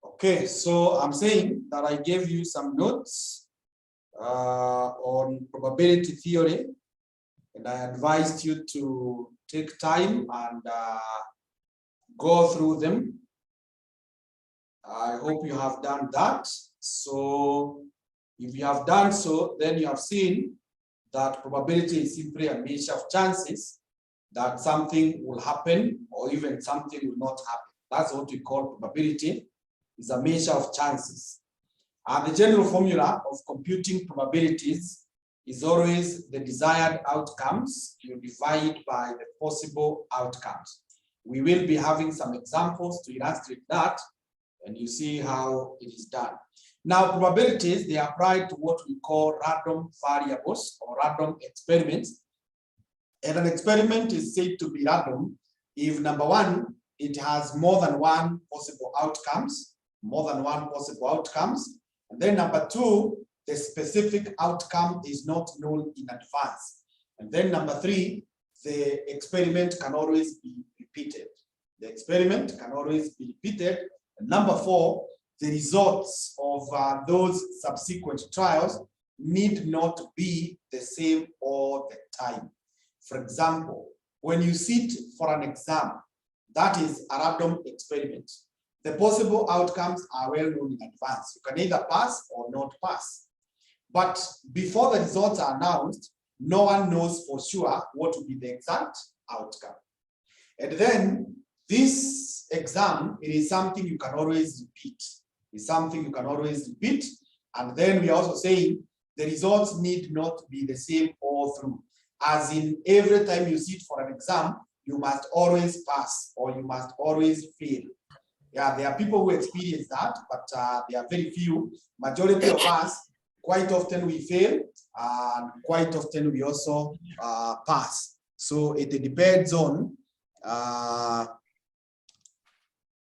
Okay, so I'm saying that I gave you some notes on probability theory, and I advised you to take time and go through them. I hope you have done that. So if you have done so, then you have seen that probability is simply a measure of chances that something will happen or even something will not happen. That's what we call probability, is a measure of chances. And the general formula of computing probabilities is always the desired outcomes you divide by the possible outcomes. We will be having some examples to illustrate that, and you see how it is done. Now, probabilities, they are applied to what we call random variables or random experiments. And an experiment is said to be random if, number one, it has more than one possible outcomes, And then number two, the specific outcome is not known in advance. And then number three, the experiment can always be repeated. And number four, the results of those subsequent trials need not be the same all the time. For example, when you sit for an exam, that is a random experiment. The possible outcomes are well known in advance. You can either pass or not pass. But before the results are announced, no one knows for sure what will be the exact outcome. And then this exam, it is something you can always repeat. And then we are also saying the results need not be the same all through. As in, every time you sit for an exam, you must always pass or you must always fail. Yeah, there are people who experience that, but there are very few. Majority of us, quite often we fail, and quite often we also pass. So it depends on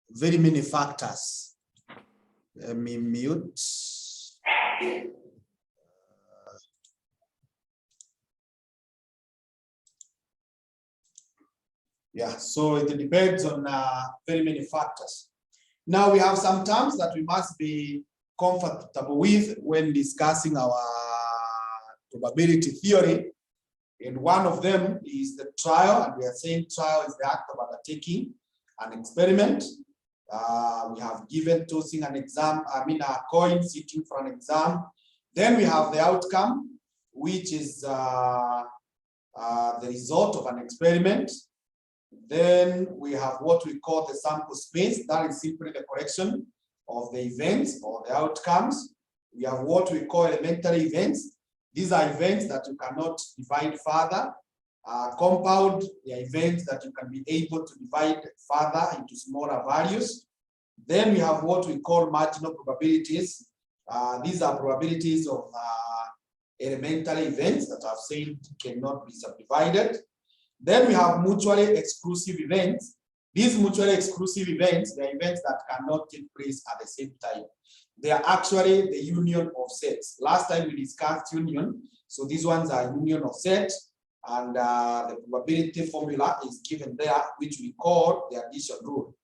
very many factors. Let me mute. Yeah, so it depends on very many factors. Now we have some terms that we must be comfortable with when discussing our probability theory. And one of them is the trial, and we are saying trial is the act of undertaking an experiment. We have given tossing an exam, a coin, sitting for an exam. Then we have the outcome, which is the result of an experiment. Then we have what we call the sample space. That is simply the collection of the events or the outcomes. We have what we call elementary events. These are events that you cannot divide further. Compound, they are events that you can be able to divide further into smaller values. Then we have what we call marginal probabilities. These are probabilities of elementary events that I've said cannot be subdivided. Then we have mutually exclusive events. These mutually exclusive events, they are events that cannot take place at the same time. They are actually the union of sets. Last time we discussed union, so these ones are union of sets, and the probability formula is given there, which we call the addition rule.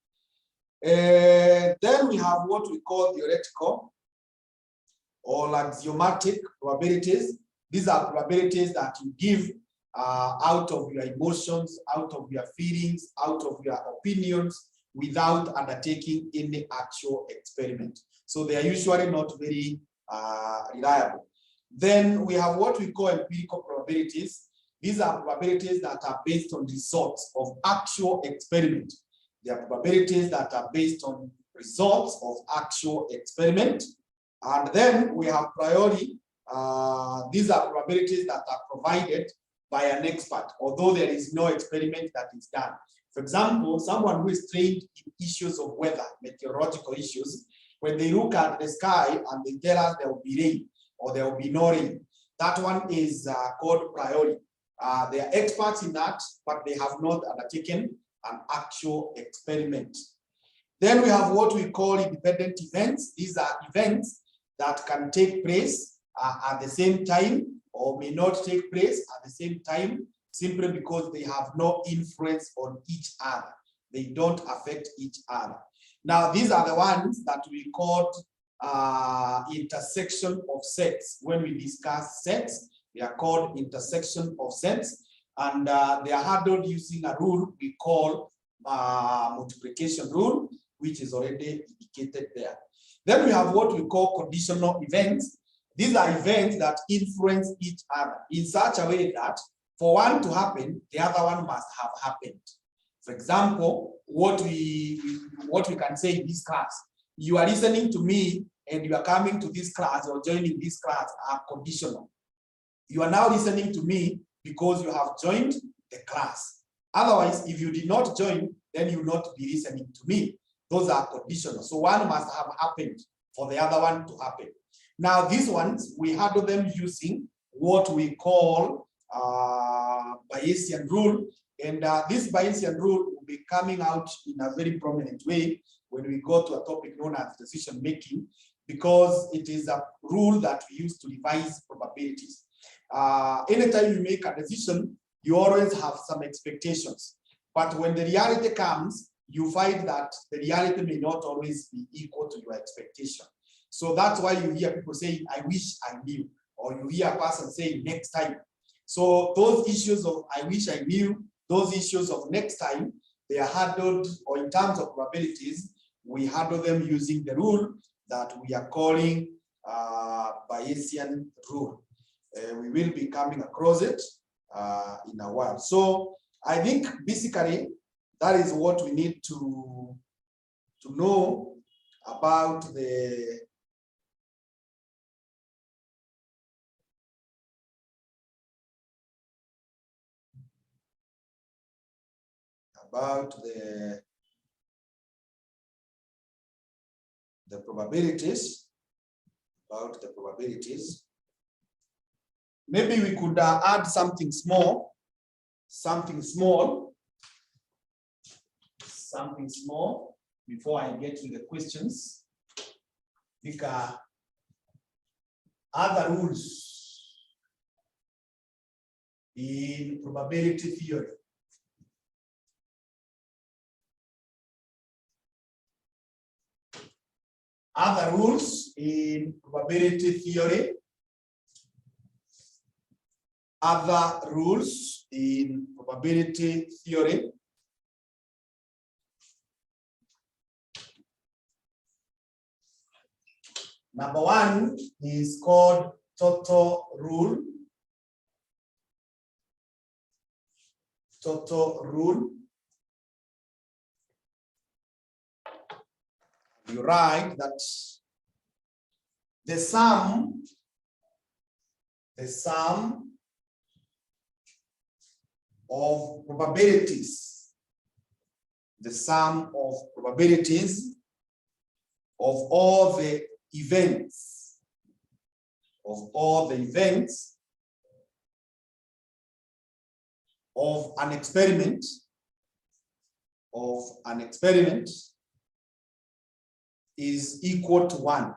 Then we have what we call theoretical or axiomatic probabilities. These are probabilities that you give out of your emotions, out of your feelings, out of your opinions, without undertaking any actual experiment. So they are usually not very reliable. Then we have what we call empirical probabilities. These are probabilities that are based on results of actual experiment. They are probabilities that are based on results of actual experiment. And then we have priori. These are probabilities that are provided by an expert, although there is no experiment that is done. For example, someone who is trained in issues of weather, meteorological issues, when they look at the sky and they tell us there will be rain or there will be no rain, that one is called priori. They are experts in that, but they have not undertaken an actual experiment. Then we have what we call independent events. These are events that can take place at the same time or may not take place at the same time, simply because they have no influence on each other. They don't affect each other. Now, these are the ones that we call intersection of sets. When we discuss sets, they are called intersection of sets, and they are handled using a rule we call multiplication rule, which is already indicated there. Then we have what we call conditional events. These are events that influence each other in such a way that for one to happen, the other one must have happened. For example, what we can say in this class, you are listening to me and you are coming to this class or joining this class are conditional. You are now listening to me because you have joined the class. Otherwise, if you did not join, then you will not be listening to me. Those are conditional. So one must have happened for the other one to happen. Now, these ones, we handle them using what we call Bayesian rule. And this Bayesian rule will be coming out in a very prominent way when we go to a topic known as decision making, because it is a rule that we use to revise probabilities. Anytime you make a decision, you always have some expectations. But when the reality comes, you find that the reality may not always be equal to your expectation. So that's why you hear people saying, I wish I knew, or you hear a person saying next time. So those issues of I wish I knew, those issues of next time, they are handled, or in terms of probabilities, we handle them using the rule that we are calling Bayesian rule. We will be coming across it in a while. So I think basically that is what we need to know about the probabilities, Maybe we could add something small before I get to the questions. Because other rules in probability theory. Other rules in probability theory. Other rules in probability theory. Number one is called total rule. Total rule. You write that the sum of probabilities, of all the events, of an experiment, is equal to 1.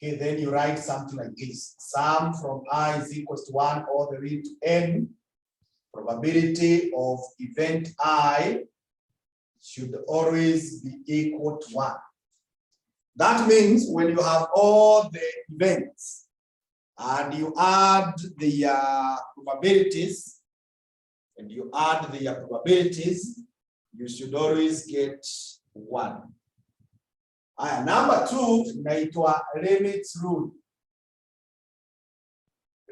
Okay, then you write something like this. Sum from I is equals to 1 all the way to n. Probability of event I should always be equal to 1. That means when you have all the events and you add the probabilities, you should always get 1. Number 2, inaitwa limits rule.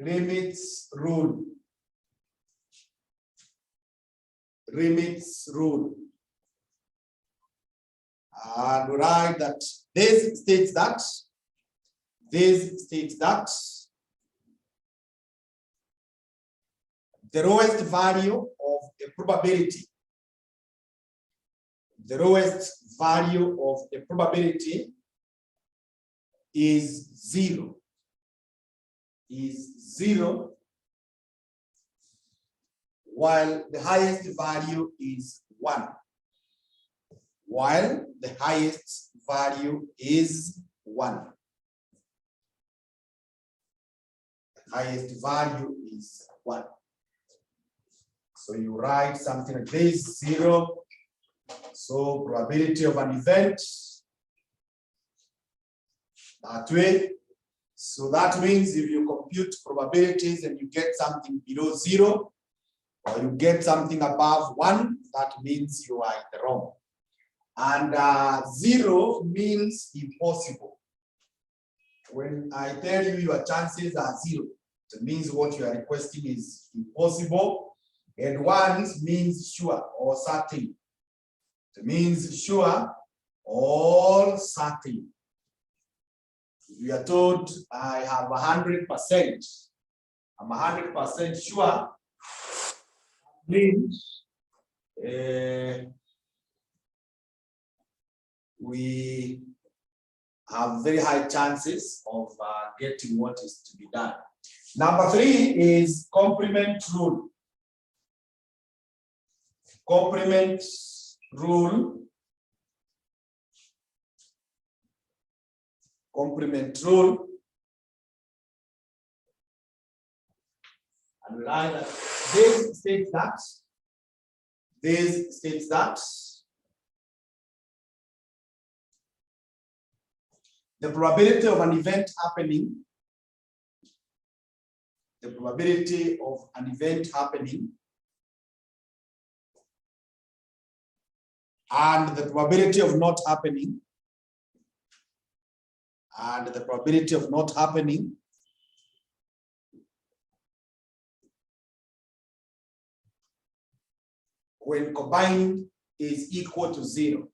Limits rule. And write that this states that the lowest value of a probability, is 0. While the highest value is 1. The highest value is 1. So you write something like this, 0. So probability of an event that way. So that means if you compute probabilities and you get something below 0, or you get something above 1, that means you are in the wrong. And 0 means impossible. When I tell you your chances are 0, it means what you are requesting is impossible. And 1 means sure or certain. It means sure or certain. If you are told I have 100%, I'm 100% sure, means we have very high chances of getting what is to be done. Number 3 is complement rule. Complement rule. Complement rule. And either this states that the probability of an event happening, the probability of an event happening, and the probability of not happening, and the probability of not happening when combined is equal to 0.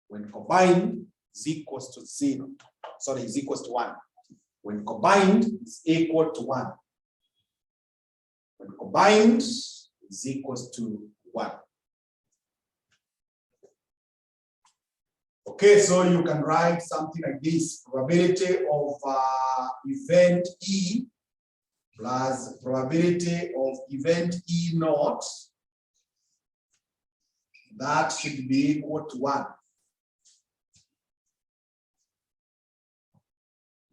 When combined is equals to 0. Sorry, is equals to 1. When combined is equal to 1. When combined is equals to 1. Okay, so you can write something like this: probability of event E plus probability of event E naught, that should be equal to 1.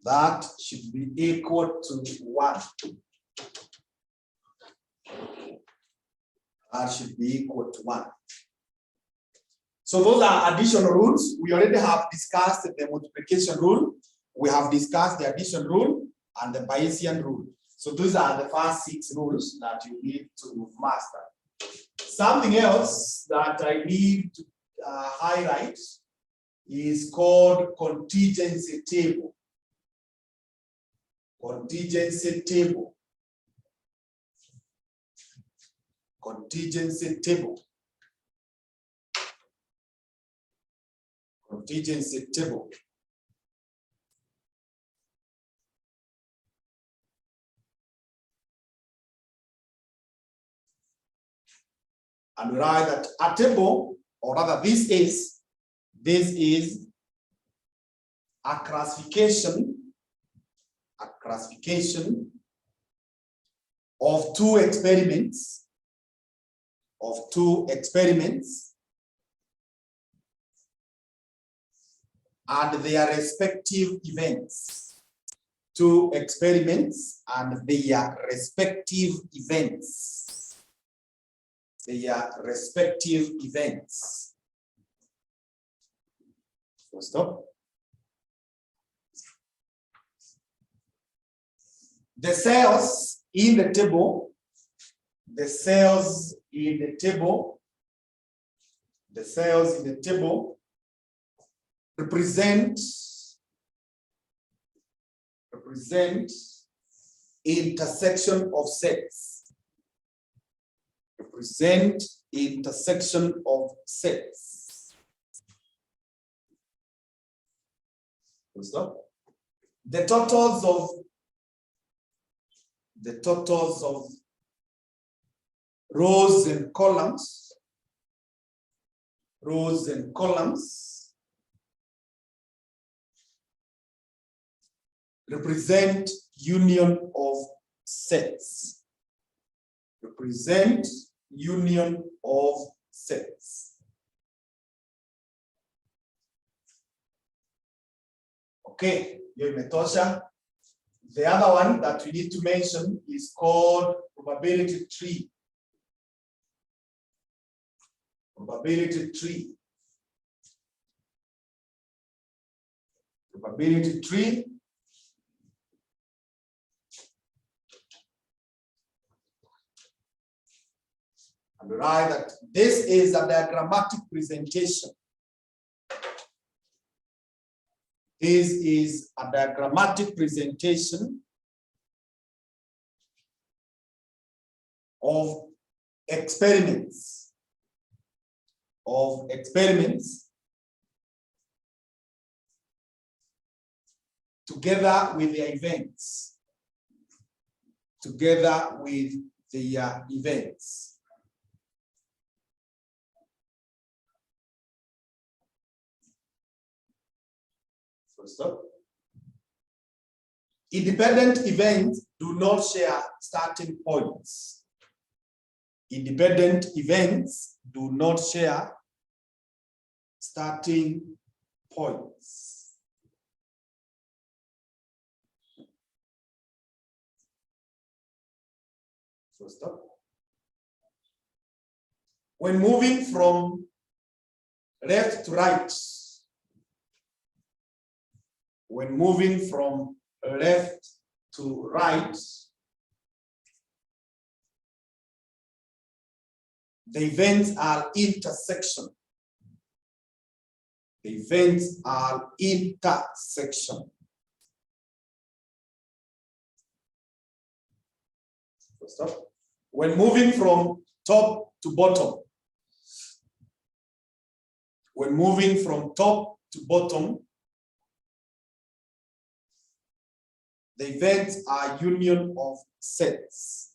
That should be equal to 1. That should be equal to 1. So those are additional rules. We already have discussed the multiplication rule. We have discussed the addition rule and the Bayesian rule. So those are the first 6 rules that you need to master. Something else that I need to highlight is called contingency table. Contingency table. Contingency table. Contingency table. And we write that a table, or rather this is a classification of two experiments, and their respective events. 2 experiments and their respective events. Their respective events. Full stop. The cells in the table, represent intersection of sets. Represent intersection of sets. Full stop. The totals of rows and columns, represent union of sets. Represent union of sets. Okay, hiyo imetosha. The other one that we need to mention is called probability tree. Probability tree. Probability tree. And write that this is a diagrammatic presentation. This is a diagrammatic presentation of experiments. Together with the events. Together with the events. First up. Independent events do not share starting points. Independent events do not share starting points. First up. When moving from left to right, when moving from left to right, the events are intersection. The events are intersection. First up. When moving from top to bottom, when moving from top to bottom, the events are union of sets.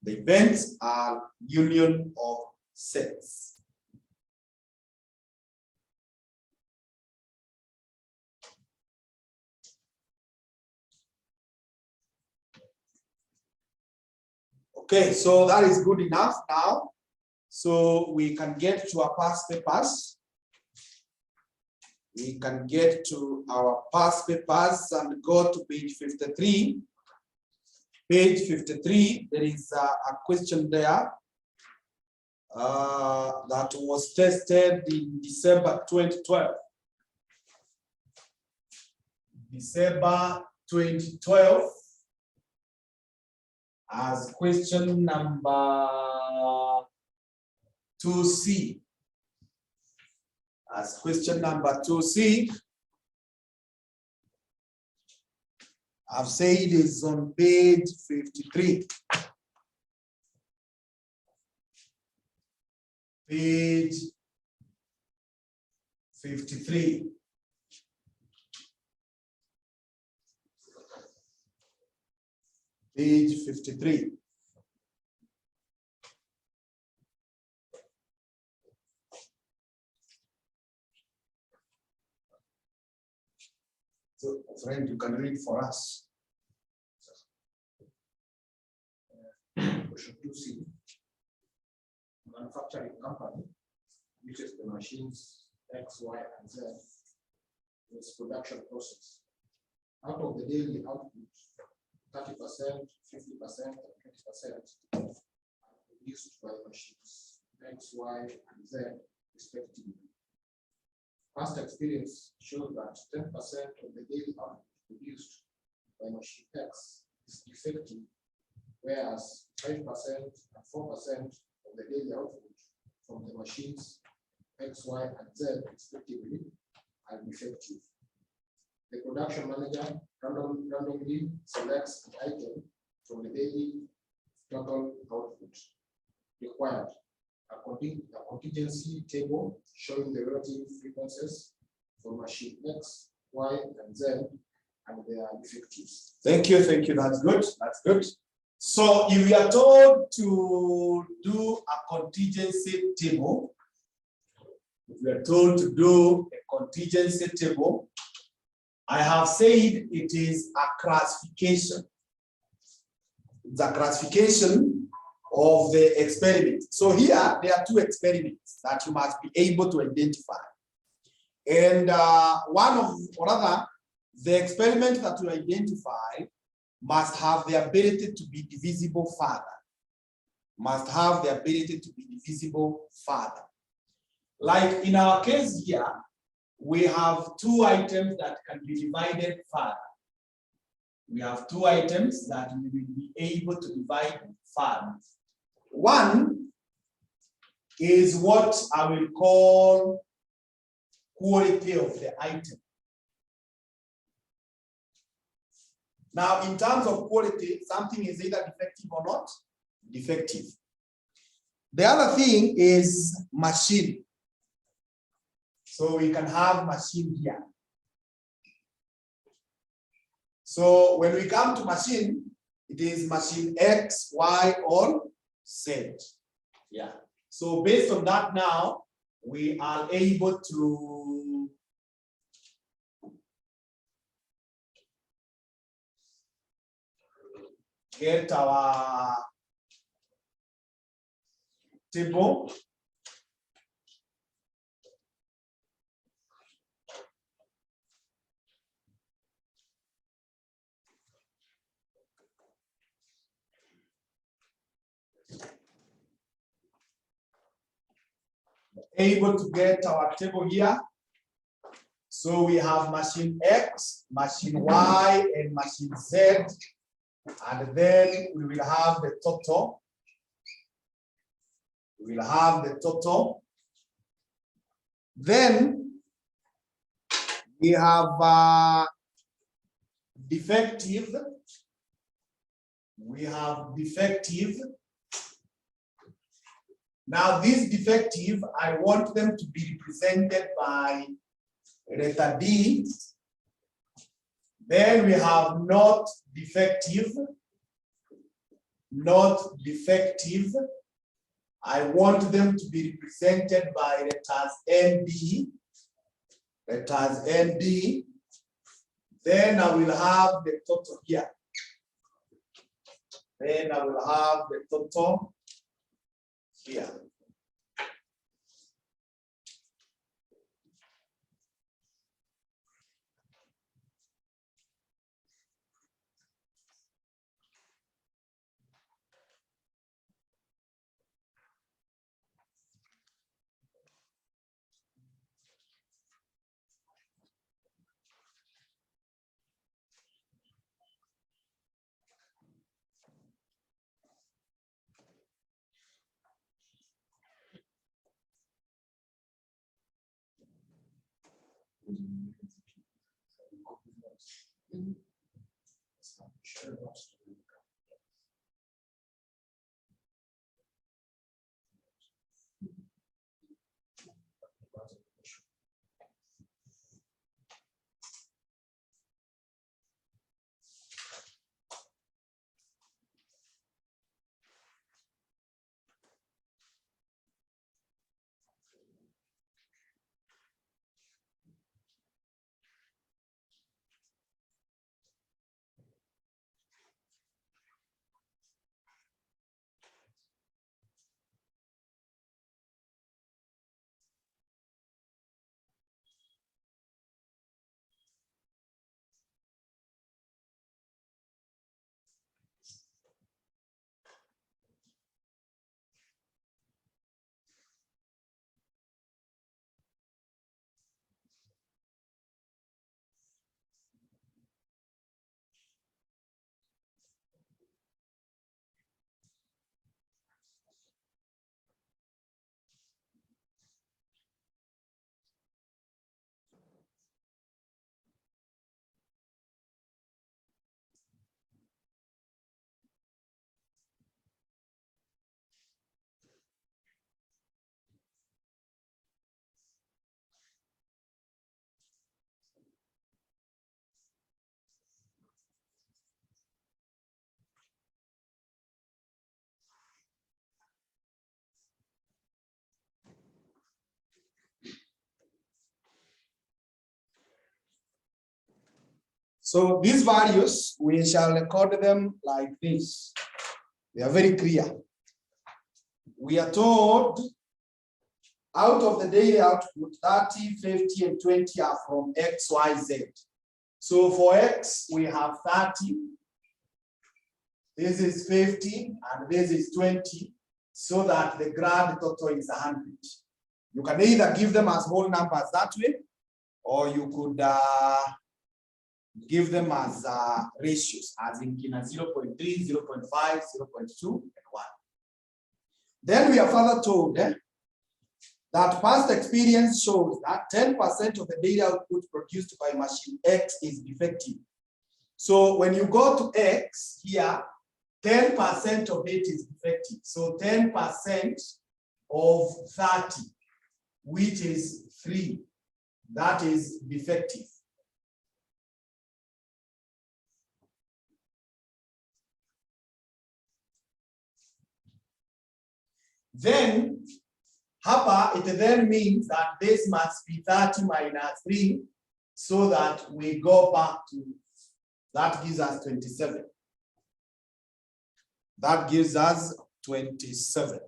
The events are union of sets. Okay, so that is good enough now. So we can get to our past papers. We can get to our past papers and go to page 53. Page 53, there is a question there that was tested in December 2012. December 2012 as question number 2C. As question number 2C, I've said it is on page 53. Page 53. Page 53. So, friend, you can read for us. Question 2C. Manufacturing company uses the machines X, Y, and Z in its production process. Out of the daily output, 30%, 50%, and 20% are produced by machines X, Y, and Z respectively. Past experience shows that 10% of the daily output produced by machine X is defective, whereas 5% and 4% of the daily output from the machines X, Y, and Z respectively are defective. The production manager randomly selects an item from the daily total output required. A contingency table showing the relative frequencies for machine X, Y, and Z and their defectives. Thank you, that's good, that's good. So if you are told to do a contingency table, if you are told to do a contingency table, I have said it is a classification. It's a classification of the experiment. So here, there are two experiments that you must be able to identify. And the experiment that you identify must have the ability to be divisible further. must have the ability to be divisible further. Like in our case here, we have two items that can be divided further. We have two items that we will be able to divide further. One is what I will call quality of the item. Now, in terms of quality, something is either defective or not defective. The other thing is machine. So we can have machine here. So when we come to machine, it is machine X, Y, or Z. Yeah. So based on that now, we are able to get our table. Able to get our table here. So we have machine X, machine Y, and machine Z. And then we will have the total. We will have the total. Then we have defective. We have defective. Now, this defective, I want them to be represented by letter D. Then we have not defective. Not defective. I want them to be represented by letters ND. Letters ND. Then I will have the total here. Then I will have the total here. So these values, we shall record them like this. They are very clear. We are told out of the daily output, 30, 50, and 20 are from X, Y, Z. So for X, we have 30. This is 50, and this is 20. so that the grand total is 100. You can either give them as whole numbers that way, or you could give them as ratios, as in 0.3, 0.5, 0.2, and 1. Then we are further told that past experience shows that 10% of the data output produced by machine X is defective. So when you go to X here, 10% of it is defective. So 10% of 30, which is 3, that is defective. Then, hapa, it then means that this must be 30 minus 3, so that we go back to, that gives us 27. That gives us 27.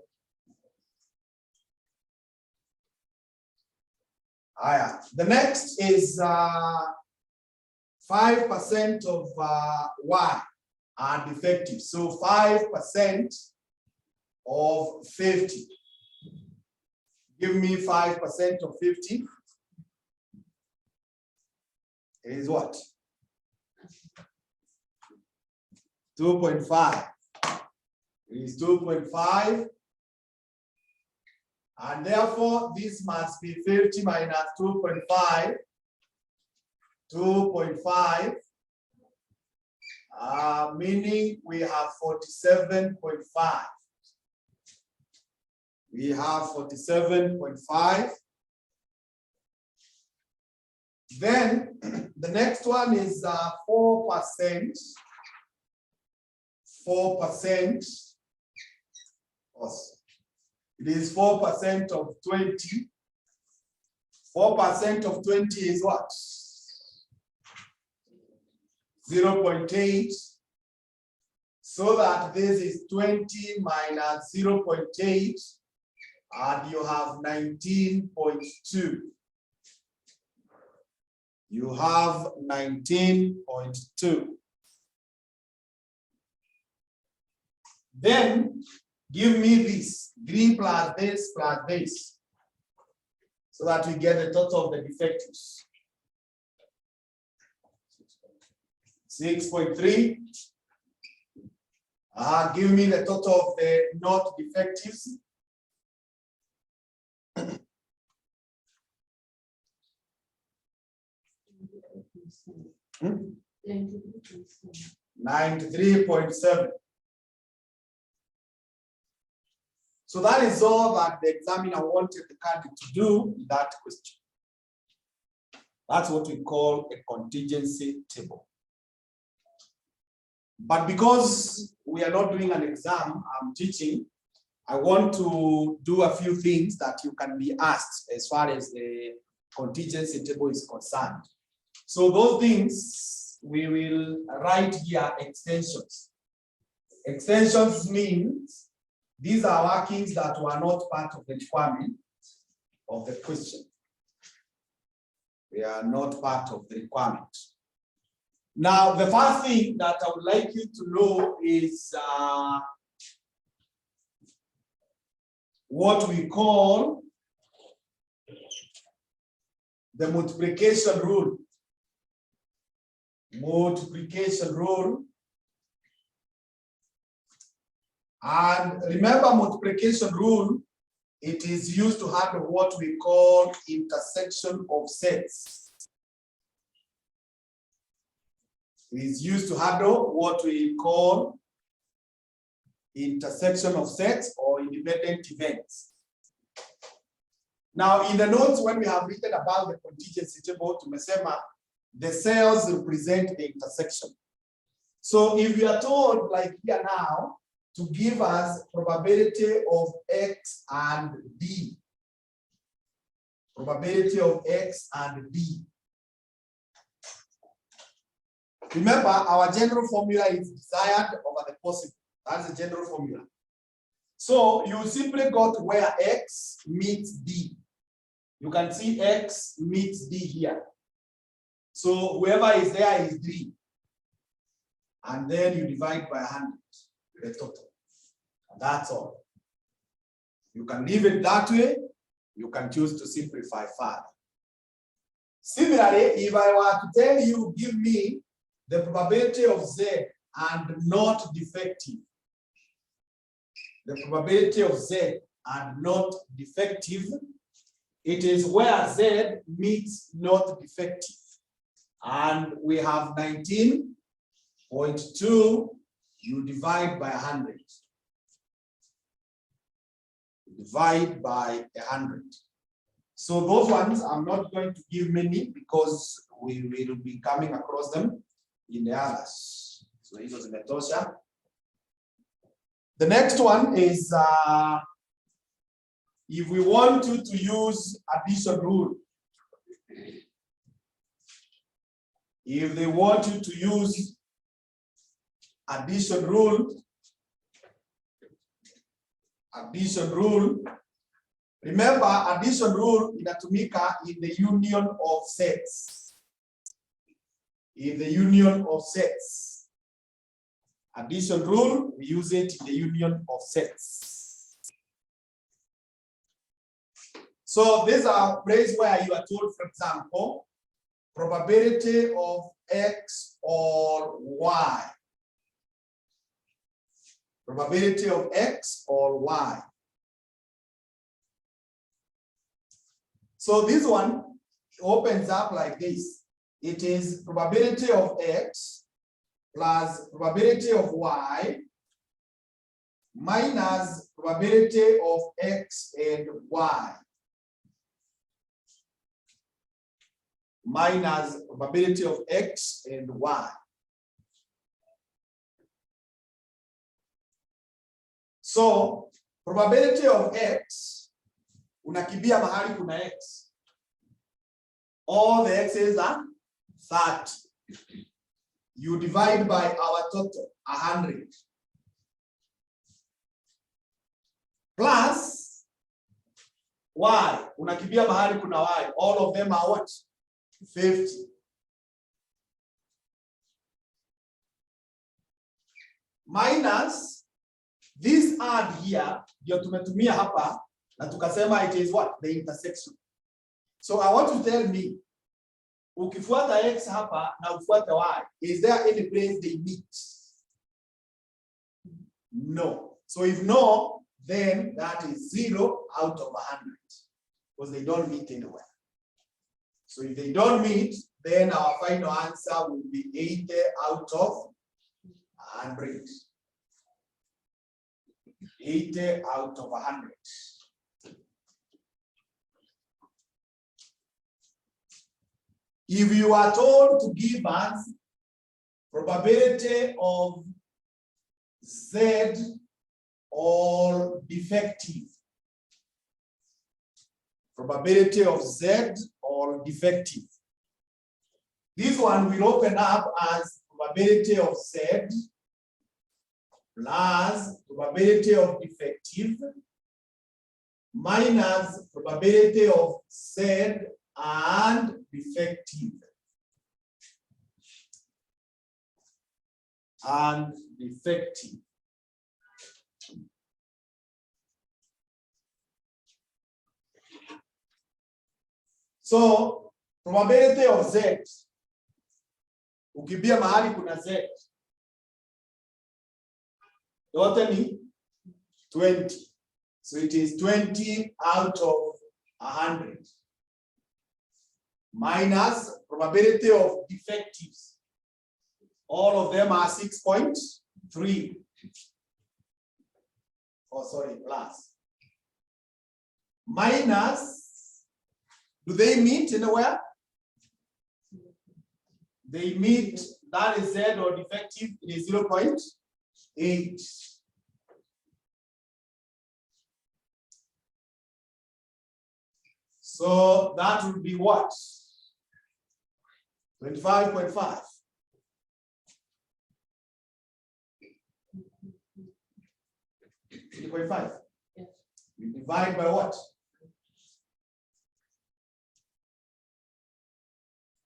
The next is 5% of Y are defective. So 5% of 50. Give me 5% of 50. Is what? 2.5. Is 2.5. And therefore, this must be 50 minus 2.5. 2.5. Meaning we have 47.5. We have 47.5. Then the next one is 4%. 4%. It is 4% of 20. 4% of 20 is what? 0.8. So that this is 20 minus 0.8. And you have 19.2. You have 19.2. Then give me this, green plus this, so that we get the total of the defectives. 6.3. Give me the total of the not defectives. 93.7. So that is all that the examiner wanted the candidate to do in that question. That's what we call a contingency table. But because we are not doing an exam, I'm teaching, I want to do a few things that you can be asked as far as the contingency table is concerned. So those things, we will write here extensions. Extensions means these are workings that were not part of the requirement of the question. They are not part of the requirement. Now, the first thing that I would like you to know is what we call the multiplication rule. Multiplication rule. And remember, multiplication rule, it is used to handle what we call intersection of sets. It is used to handle what we call intersection of sets or independent events. Now, in the notes, when we have written about the contingency table, tumesema the cells represent the intersection. So if you are told, like here now, to give us probability of X and B. Probability of X and B. Remember, our general formula is desired over the possible. That's the general formula. So you simply go to where X meets D. You can see X meets D here. So whoever is there is 3. And then you divide by 100, the total. And that's all. You can leave it that way. You can choose to simplify further. Similarly, if I were to tell you, give me the probability of Z and not defective. The probability of Z and not defective, it is where Z meets not defective. And we have 19.2, you divide by 100. Divide by 100. So those ones, I'm not going to give many because we will be coming across them in the others. So hizo zimetosha. The next one is if we want you to use addition rule. If they want you to use addition rule, remember addition rule inatumika in the union of sets. In the union of sets. Addition rule, we use it in the union of sets. So these are places where you are told, for example, probability of X or Y. Probability of X or Y. So this one opens up like this. It is probability of X plus probability of Y minus probability of X and Y. Minus probability of X and Y. So probability of X, unakimbia mahali kuna X. All the X's are 30. You divide by our total, 100. Plus Y, unakimbia mahali kuna Y. All of them are what? 50. Minus this add here, ndio tumetumia hapa na tukasema it is what? The intersection. So I want to tell me, ukifuata X hapa na ufuata Y, is there any place they meet? No. So if no, then that is 0 out of 100 because they don't meet anywhere. So if they don't meet, then our final answer will be 80 out of 100. 80 out of 100. If you are told to give us probability of Z or defective, probability of Z or defective, this one will open up as probability of Z plus probability of defective minus probability of Z and defective. And defective. So probability of Z, ukibia mahali kuna Z, yote ni 20. So it is 20 out of 100. Minus probability of defectives. All of them are 6.3. Oh, sorry, plus. Minus, do they meet anywhere? They meet, that is Z or defective, it is 0.8. So that would be what? 25.5. 3.5. Yes. You divide by what?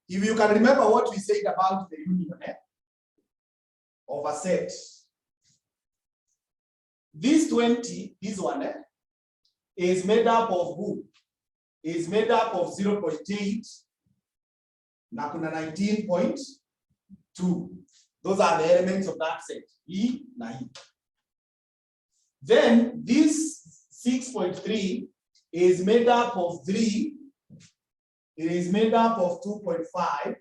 If you can remember what we said about the union of a set. This 20, this one, is made up of who? Is made up of 0.8 na kuna 19.2. Those are the elements of that set, E na E. Then this 6.3 is made up of 3, it is made up of 2.5,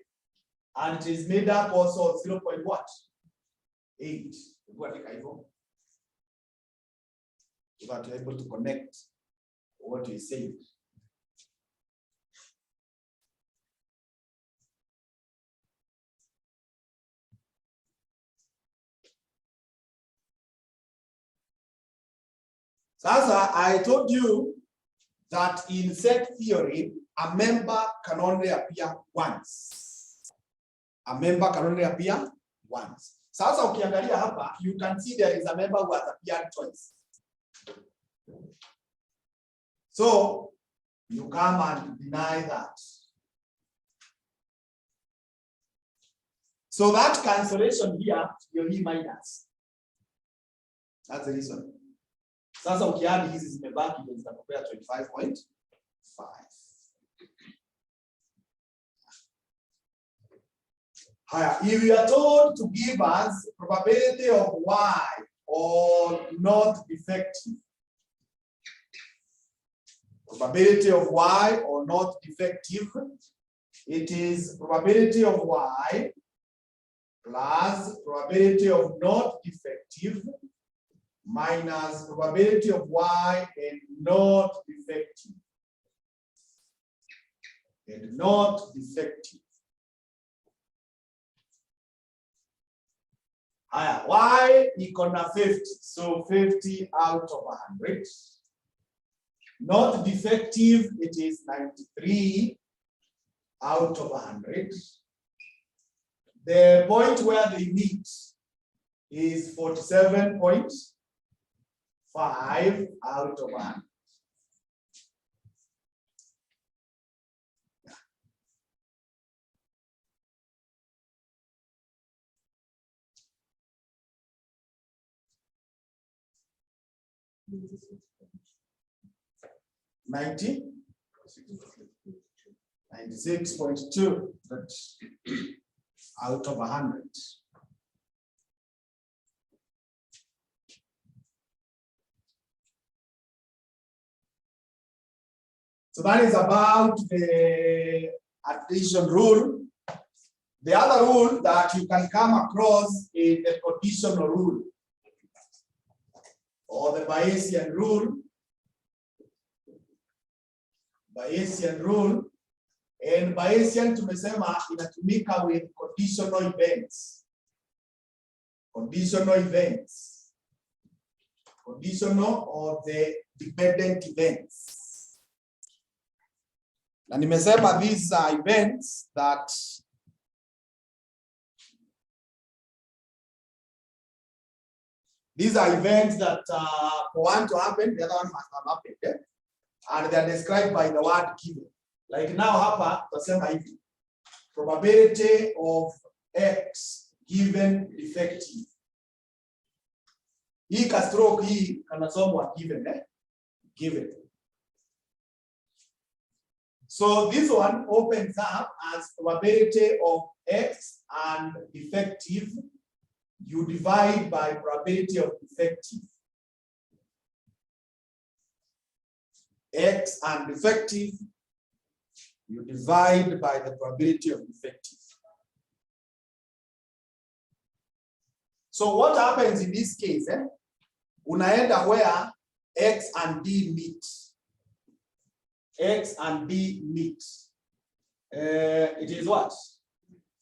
and it is made up also of 0.8. So that you're able to connect what you say. Sasa, I told you that in set theory, a member can only appear once. A member can only appear once. Sasa ukiangalia hapa, you can see there is a member who has appeared twice. So you come and deny that. So that cancellation here, you'll be minus. That's the reason. Sasa ukiadi hizi zimebaki ndio zitakupea 25.5. Haya, if you are told to give us probability of Y or not defective. Probability of Y or not defective, it is probability of Y plus probability of not defective minus probability of Y and not defective. And not defective. Haya, Y iko na 50, so 50 out of 100. Not defective, it is 93 out of 100. The point where they meet is 47.5 out of 100. $96.2, but out of 100. So that is about the addition rule. The other rule that you can come across is the conditional rule or the Bayesian rule. Bayesian rule, and Bayesian tumesema inatumika with conditional events. Conditional events. Conditional or the dependent events. Na nimesema these are events that for one to happen, the other one must have happened. Yeah? And they are described by the word given. Like now hapa tutasema hivi. Probability of X given effective. Hii ka stroke hii kanasomwa given, given. So this one opens up as probability of X and effective. You divide by probability of effective. X and effective, you divide by the probability of effective. So what happens in this case? Unaenda where X and D meet. X and D meet. It is what?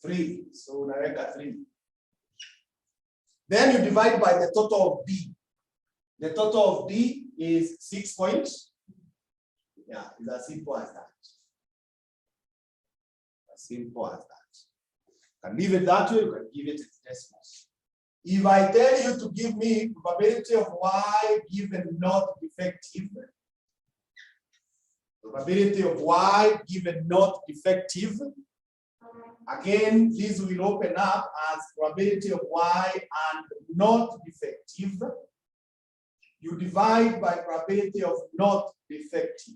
3. So unaweka 3. Then you divide by the total of D. The total of D is 6 points. Yeah, it's as simple as that. As simple as that. You can leave it that way, you can give it its decimals. If I tell you to give me probability of Y given not defective, probability of Y given not defective, again, this will open up as probability of Y and not defective. you divide by probability of not defective.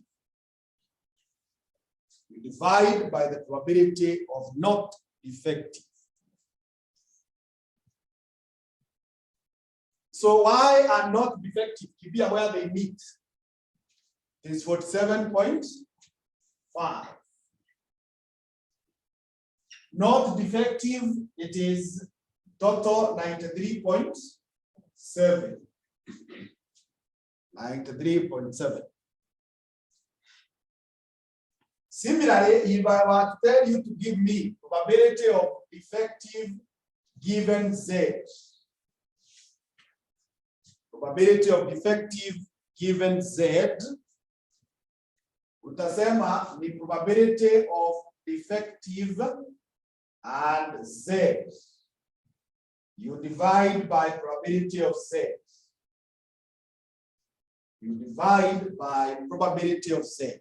You divide by the probability of not defective. So why are not defective? Keep where they meet. It is 47.5. Not defective, it is total 93.7. 93.7. Similarly, if I were to tell you to give me probability of defective given Z, probability of defective given Z, utasema ni probability of defective and Z. You divide by probability of Z. You divide by probability of Z.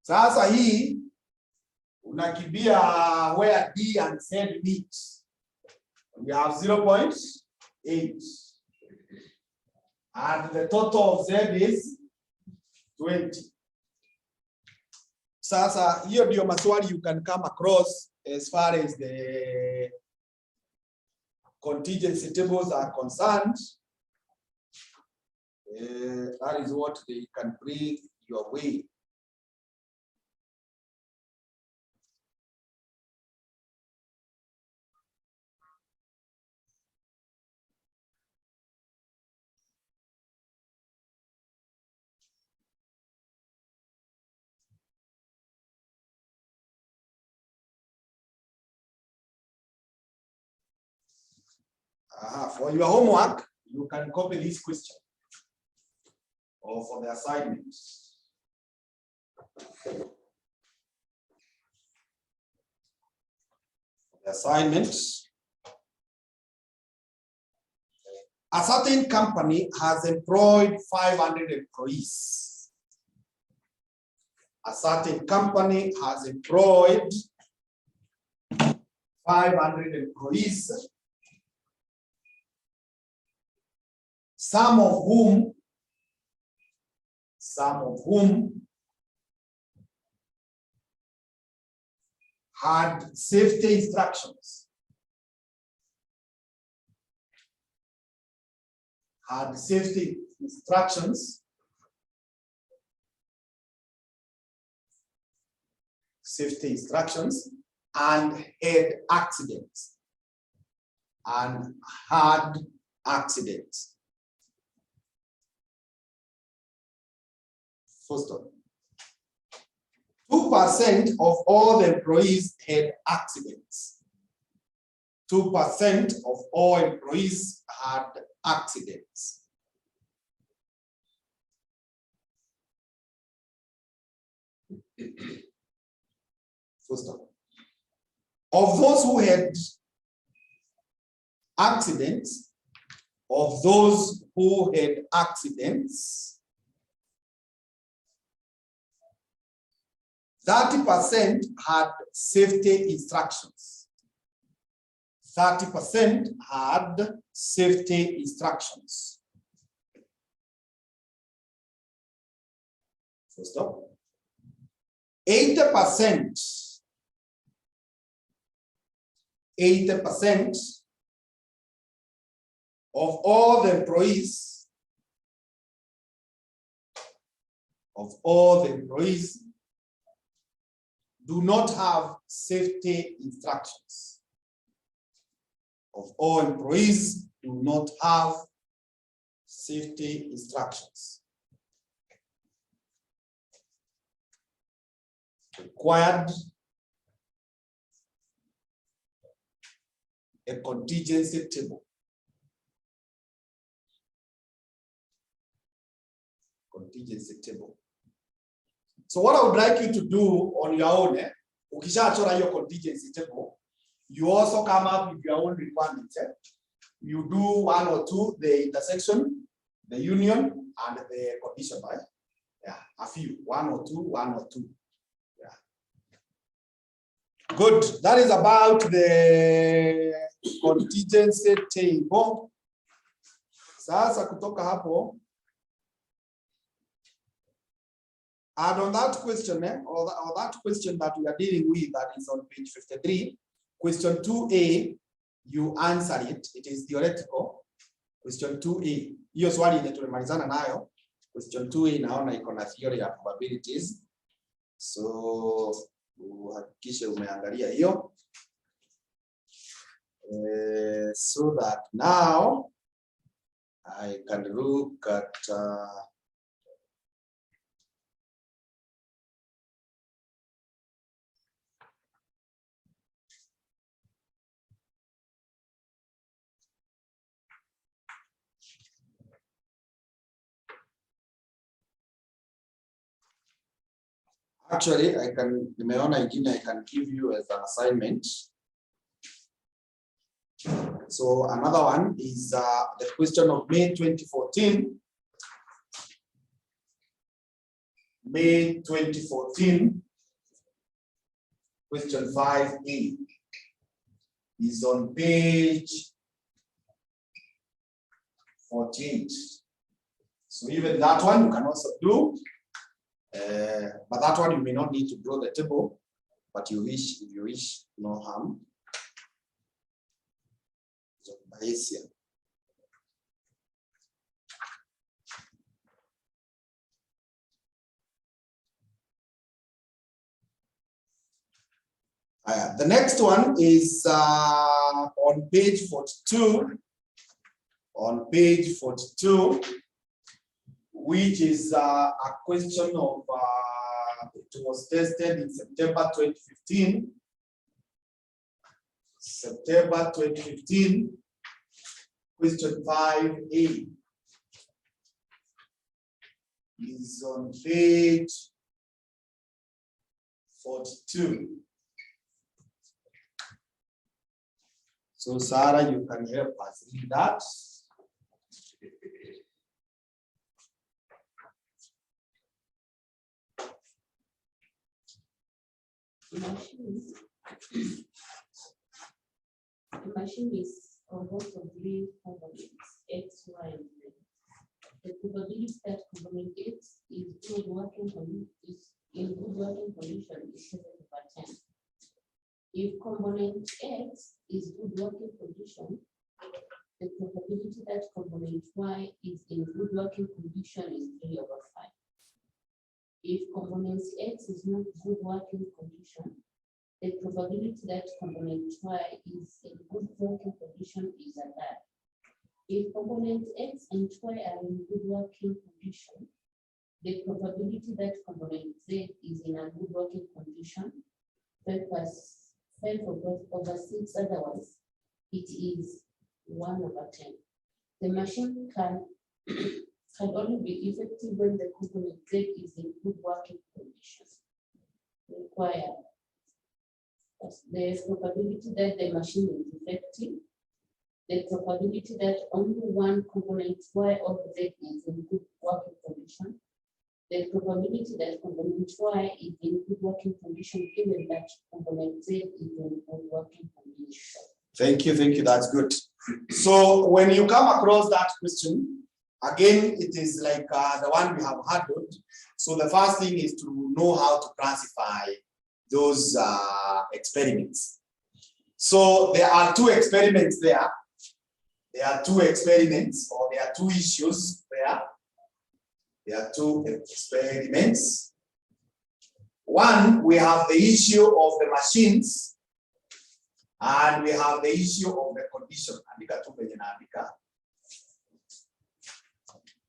Sasa hii unakimbia where D and Z meet. We have 0.8. And the total of Z is 20. Sasa hiyo ndio maswali you can come across as far as the contingency tables are concerned. That is what they can bring your way. For your homework, you can copy this question or for the assignments. The assignments. A certain company has employed 500 employees. A certain company has employed 500 employees. Some of whom had safety instructions. And had accidents. First of all, 2% of all the employees had accidents. 2% of all employees had accidents. First of all, of those who had accidents, 30% had safety instructions. 30% had safety instructions. First up, 80% of all the employees do not have safety instructions. Of all employees do not have safety instructions. Required a contingency table. So what I would like you to do on your own, ukishachora your contingency table, you also come up with your own requirements. You do one or two, the intersection, the union, and the condition, right? Yeah, a few, one or two. Yeah. Good. That is about the contingency table. Sasa kutoka hapo, and on that question, or that question that we are dealing with, that is on page 53, question 2A, you answer it. It is theoretical. Question 2A. Hiyo swali ile tulimalizana nayo. Question 2A naona iko na theory ya probabilities. So uhakikishe umeangalia hiyo. So that now I can look at actually I can give you as an assignment. So another one is the question of May 2014. May 2014, question 5A is on page 48. So even that one you can also do, but that one you may not need to draw the table, but you wish, if you wish, no harm. The next one is on page 42. On page 42, which is a question of it was tested in September 2015. September 2015, question 5A is on page 42. So Sarah, you can help us read that. The machine is composed of three components, X, Y, and Z. The probability that component X is in good working condition is 7/10. If component X is good working condition, the probability that component Y is in good working condition is 3/5. If component X is not good working condition, the probability that component Y is in good working condition is a third. If component X and Y are in good working condition, the probability that component Z is in a good working condition 5/6, otherwise it is 1/10. The machine can only be effective when the component Z is in good working condition. Required. The probability that the machine is effective, the probability that only one component Y of Z is in good working condition, the probability that component Y is in good working condition given that component Z is in good working condition. Thank you, that's good. So when you come across that question, again, it is like the one we have handled. So the first thing is to know how to classify those experiments. So there are two experiments there. There are two experiments, or there are two issues there. There are two experiments. One, we have the issue of the machines, and we have the issue of the condition.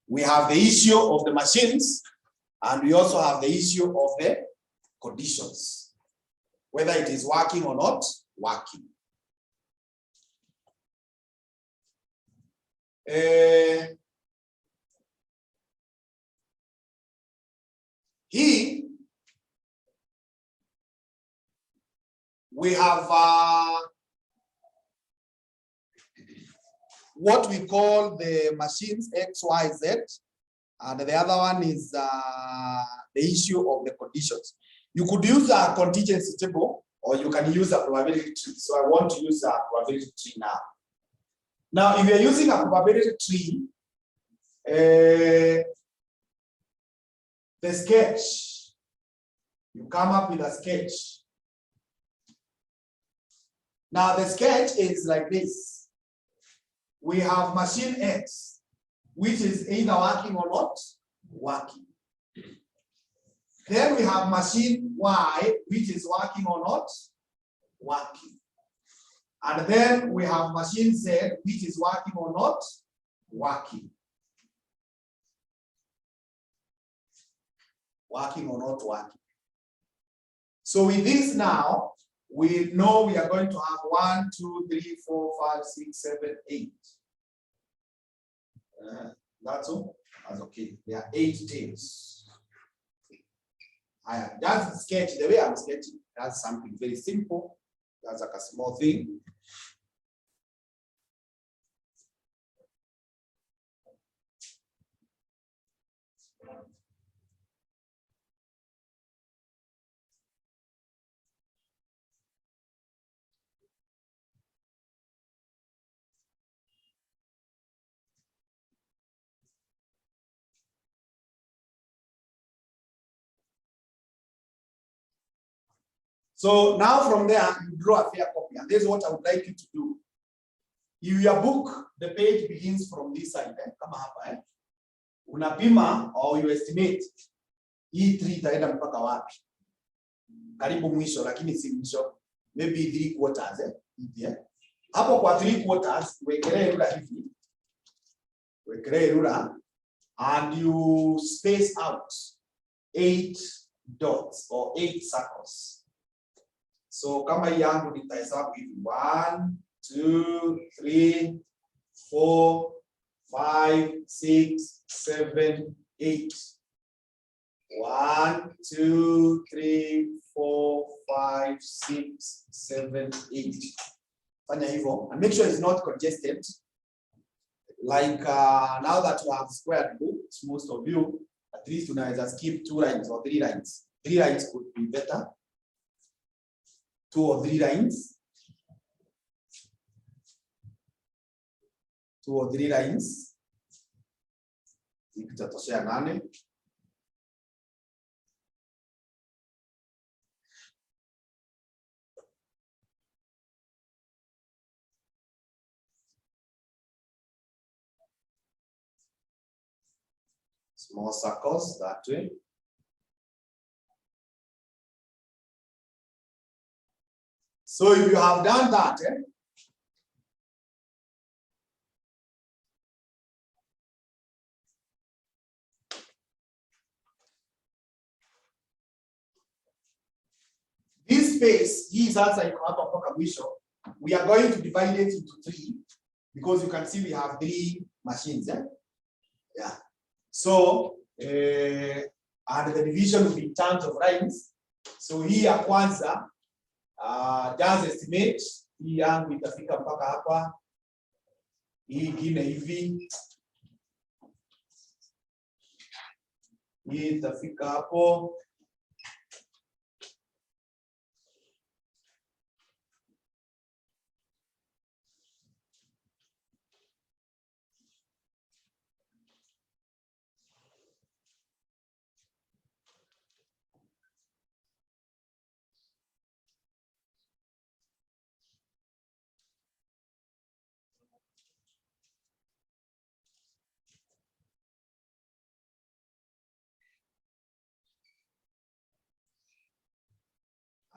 We have the issue of the machines, and we also have the issue of the conditions, whether it is working or not working. Here we have what we call the machines X, Y, Z, and the other one is the issue of the conditions. You could use a contingency table, or you can use a probability tree. So I want to use a probability tree now. Now, if you're using a probability tree, The sketch. You come up with a sketch. Now the sketch is like this. We have machine X, which is either working or not working. Then we have machine Y, which is working or not working. And then we have machine Z, which is working or not working. Working or not working. So with this now, we know we are going to have 1, 2, 3, 4, 5, 6, 7, 8. That's all. That's okay. There are 8 tails. I just sketch the way I'm sketching. That's something very simple. That's like a small thing. So now from there, you draw a fair copy. And this is what I would like you to do. In your book, the page begins from this side. Kama hapa, unapima or you estimate hii 3 itaenda mpaka wapi? Karibu mwisho, lakini si mwisho. Maybe 3 quarters. Hapo kwa 3 quarters, wekelee rula hivi. Wekelee rula. And you space out 8 dots or 8 circles. So kama hii yangu nitahesabu hivi 1, 2, 3, 4, 5, 6, 7, 8. 1, 2, 3, 4, 5, 6, 7, 8. Fanya hivyo and make sure it's not congested. Like now that you have squared books, most of you, at least unaweza skip 2 lines or 3 lines. 3 lines could be better. 2 or 3 lines. 2 or 3 lines. Ikitatoshea 8. Small circles that way. So if you have done that, this space, hii sasa iko hapa mpaka mwisho. We are going to divide it into 3 because you can see we have 3 machines. Yeah. So, and the division will be in terms of lines. So hii ya kwanza, just estimate, hii yangu itafika mpaka hapa. Hii ingine hivi. Hii itafika hapo.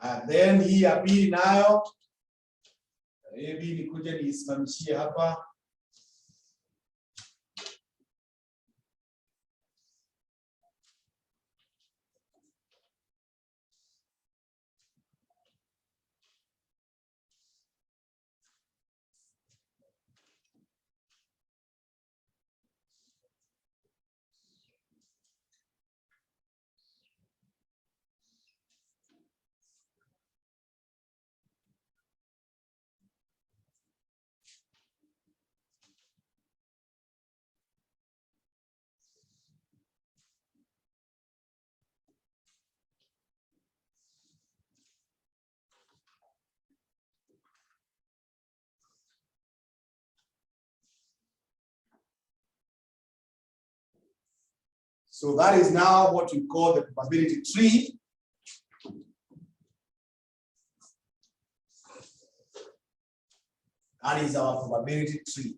And then hii ya pili nayo, maybe nikuje nisimamishie hapa. So that is now what we call the probability tree. That is our probability tree.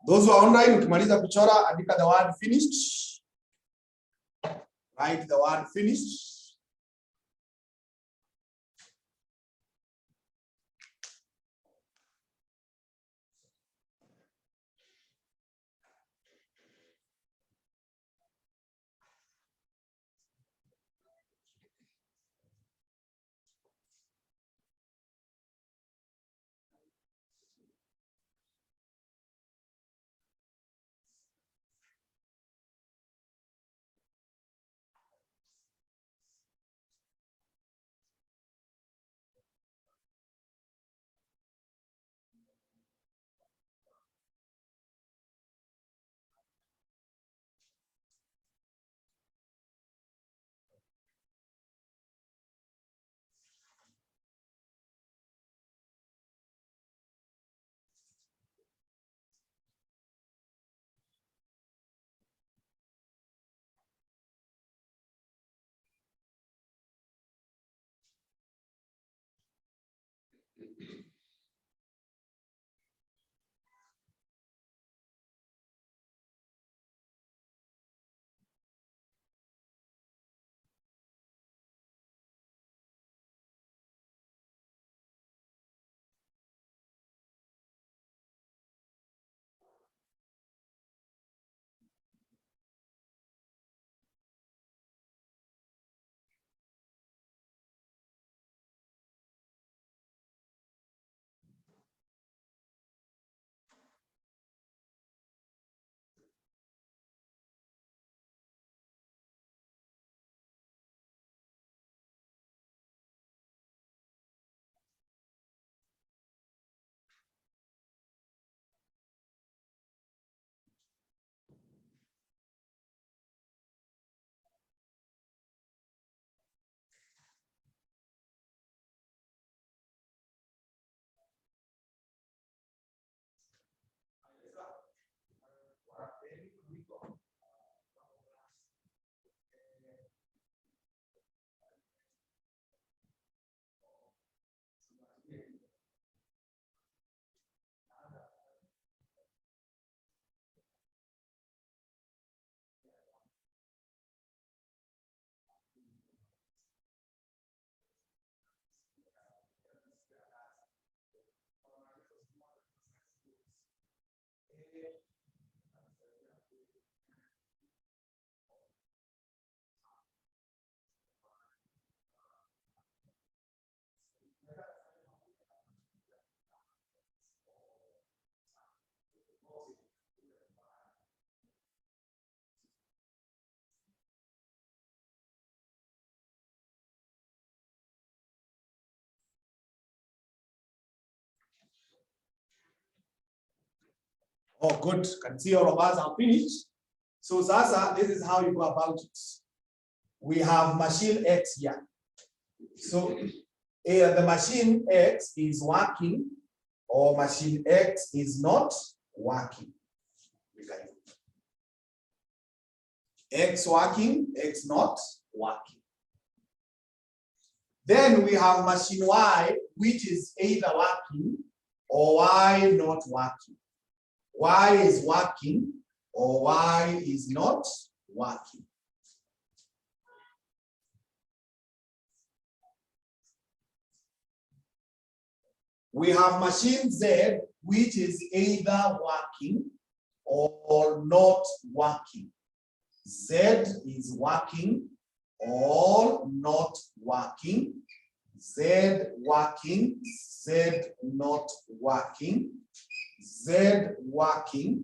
Those who are online, ukimaliza kuchora, andika the word finished. Write the word finished. Oh, good. Can see all of us are finished. So Sasa, this is how you go about it. We have machine X here. So the machine X is working or machine X is not working. X working, X not working. Then we have machine Y, which is either working or Y not working. Y is working or Y is not working. We have machine Z, which is either working or not working. Z is working or not working. Z working, Z not working. Z working,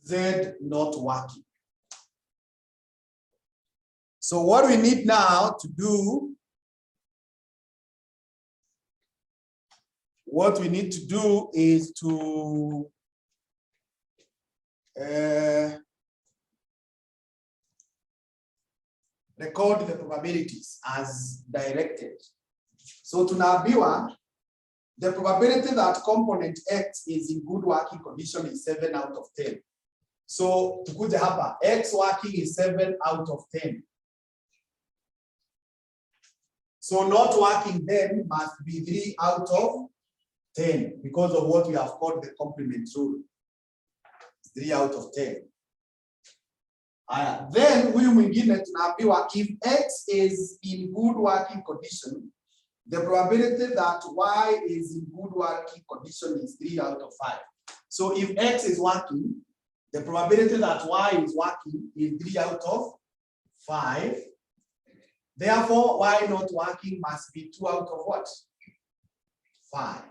Z not working. So what we need now to do, what we need to do is to record the probabilities as directed. So tunaambiwa the probability that component X is in good working condition is 7 out of 10. So tukuje hapa, X working is 7 out of 10. So not working then must be 3 out of 10 because of what we have called the complement rule. 3 out of 10. Then huyu mwingine tunaambiwa if X is in good working condition, the probability that Y is in good working condition is 3 out of 5. So if X is working, the probability that Y is working is 3 out of 5. Therefore, Y not working must be 2 out of what? 5.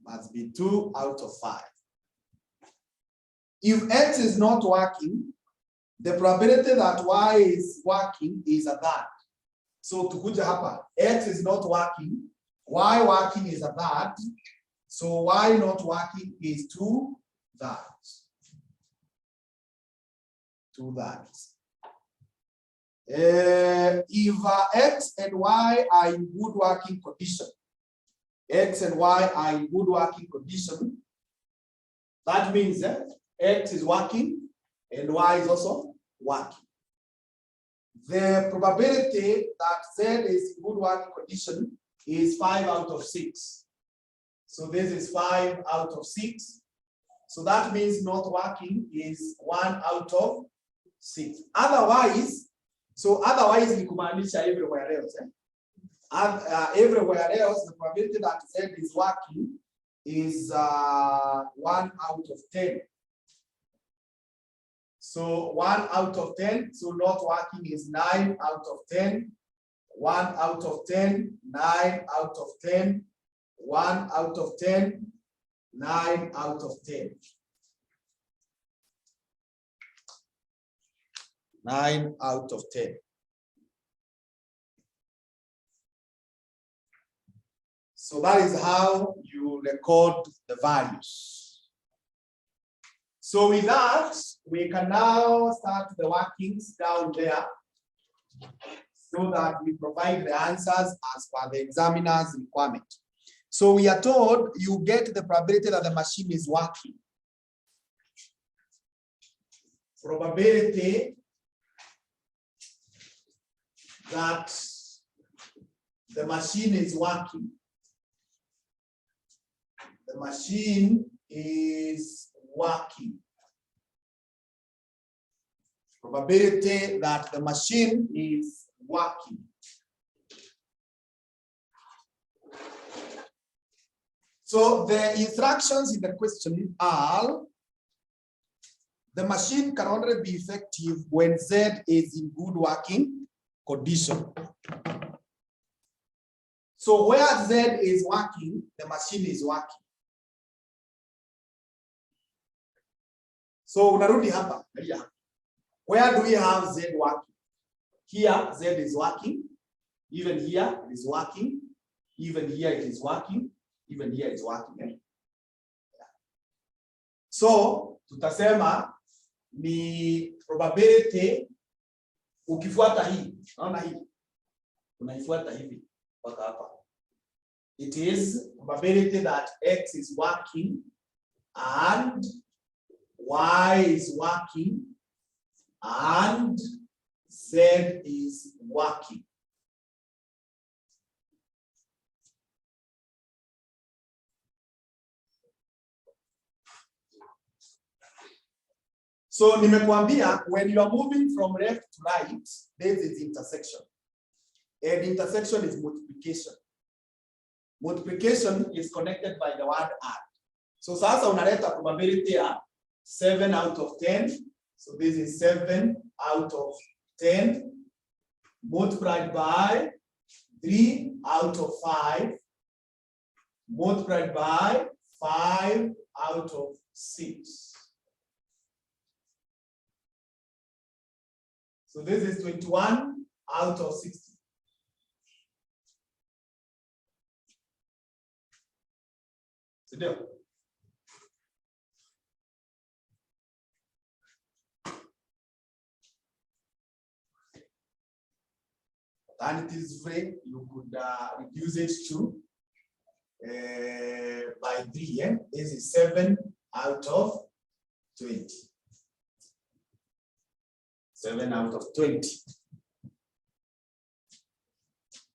Must be 2 out of 5. If X is not working, the probability that Y is working is a third. So tukuja hapa, X is not working, Y working is a third. So Y not working is 2 thirds. 2 thirds. If X and Y are in good working condition, X and Y are in good working condition, that means X is working and Y is also working. The probability that Z is in good working condition is 5 out of 6. So this is 5 out of 6. So that means not working is 1 out of 6. Otherwise, ni kumaanisha everywhere else. Everywhere else, the probability that Z is working is 1 out of 10. So 1 out of 10, so not working is 9 out of 10, 1 out of 10, 9 out of 10, 1 out of 10, 9 out of 10. 9 out of 10. So that is how you record the values. So with that, we can now start the workings down there so that we provide the answers as per the examiner's requirement. So we are told you get the probability that the machine is working. Probability that the machine is working. The machine is working. Probability that the machine is working. So the instructions in the question are: the machine can only be effective when Z is in good working condition. So where Z is working, the machine is working. So unarudi hapa. Where do we have Z working? Here Z is working. Even here it is working. Even here it is working. Even here it's working. So tutasema ni probability ukifuata hii. Naona hii. Unaifuata hivi mpaka hapa. It is probability that X is working and Y is working and Z is working. So nimekuambia when you are moving from left to right, this is intersection. And intersection is multiplication. Multiplication is connected by the word add. So sasa unaleta probability ya 7 out of 10. So this is 7 out of 10 multiplied by 3 out of 5 multiplied by 5 out of 6. So this is 21 out of 60. Sindio? And it is free, you could reduce it to by 3. This is 7 out of 20. 7 out of 20.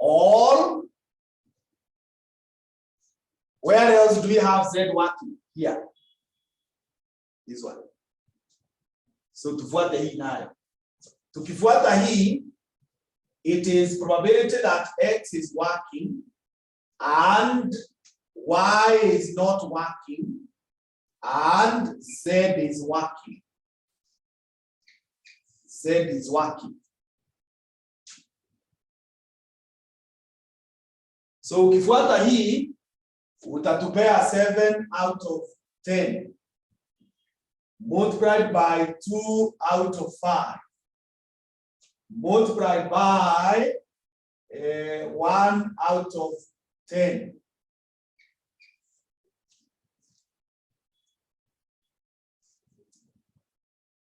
Or where else do we have Z working? Here. This one. So tufuate hii nayo. Tukifuata hii, it is probability that X is working and Y is not working and Z is working. Z is working. So ukifuata hii utatupea 7 out of 10 multiplied by 2 out of 5 multiplied by 1 out of 10.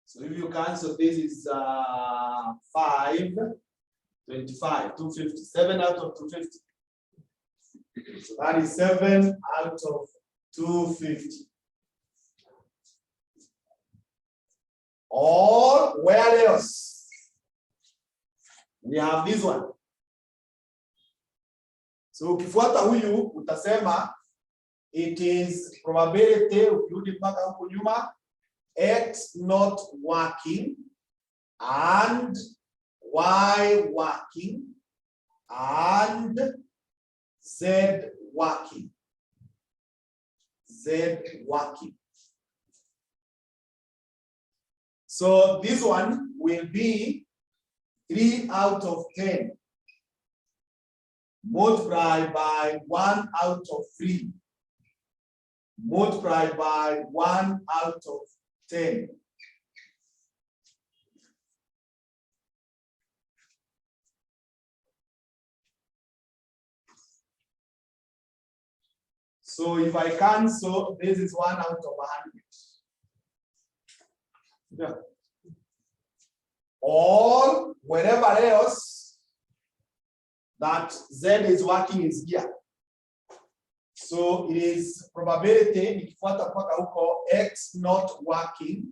So if you cancel, this is 5, 25, 250, 7 out of 250. So that is 7 out of 250. Or where else? We have this one. So ukifuata huyu utasema it is probability, ukirudi mpaka huko nyuma, X not working and Y working and Z working. Z working. So this one will be 3 out of 10 multiplied by 1 out of 3 multiplied by 1 out of 10. So if I cancel, this is 1 out of 100. Yeah. Or wherever else that Z is working is here. So it is probability nikifuata mpaka huko X not working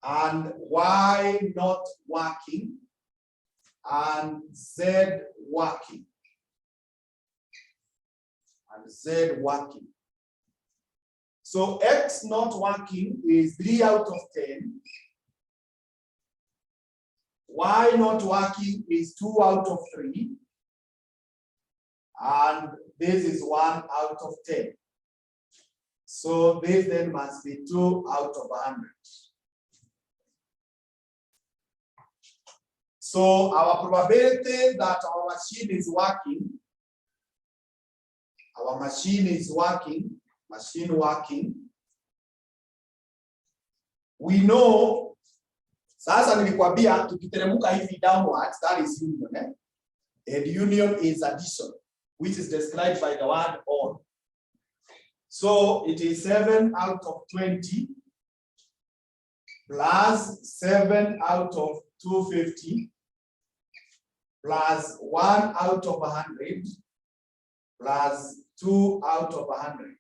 and Y not working and Z working. And Z working. So X not working is 3 out of 10. Y not working is 2 out of 3. And this is 1 out of 10. So this then must be 2 out of 100. So our probability that our machine is working, machine working, we know, sasa nilikwambia tukiteremuka hivi downwards, that is union, and union is addition, which is described by the word or. So it is 7 out of 20 plus 7 out of 250 plus 1 out of 100 plus 2 out of 100.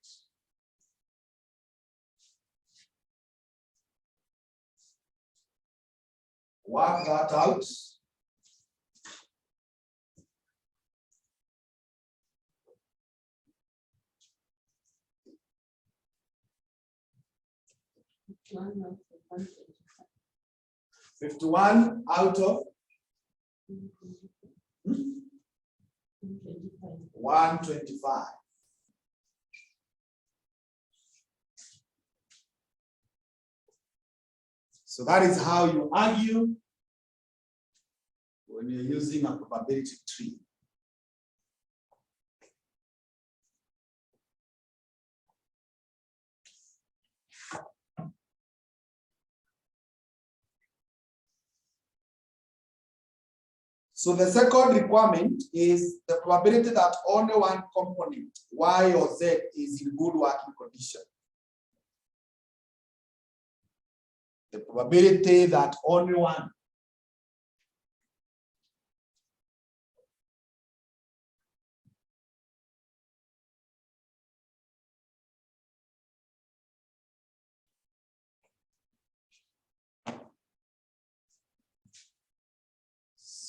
Work that out. One 51 out of 125. So that is how you argue when you're using a probability tree. So the second requirement is the probability that only one component, Y or Z, is in good working condition. The probability that only one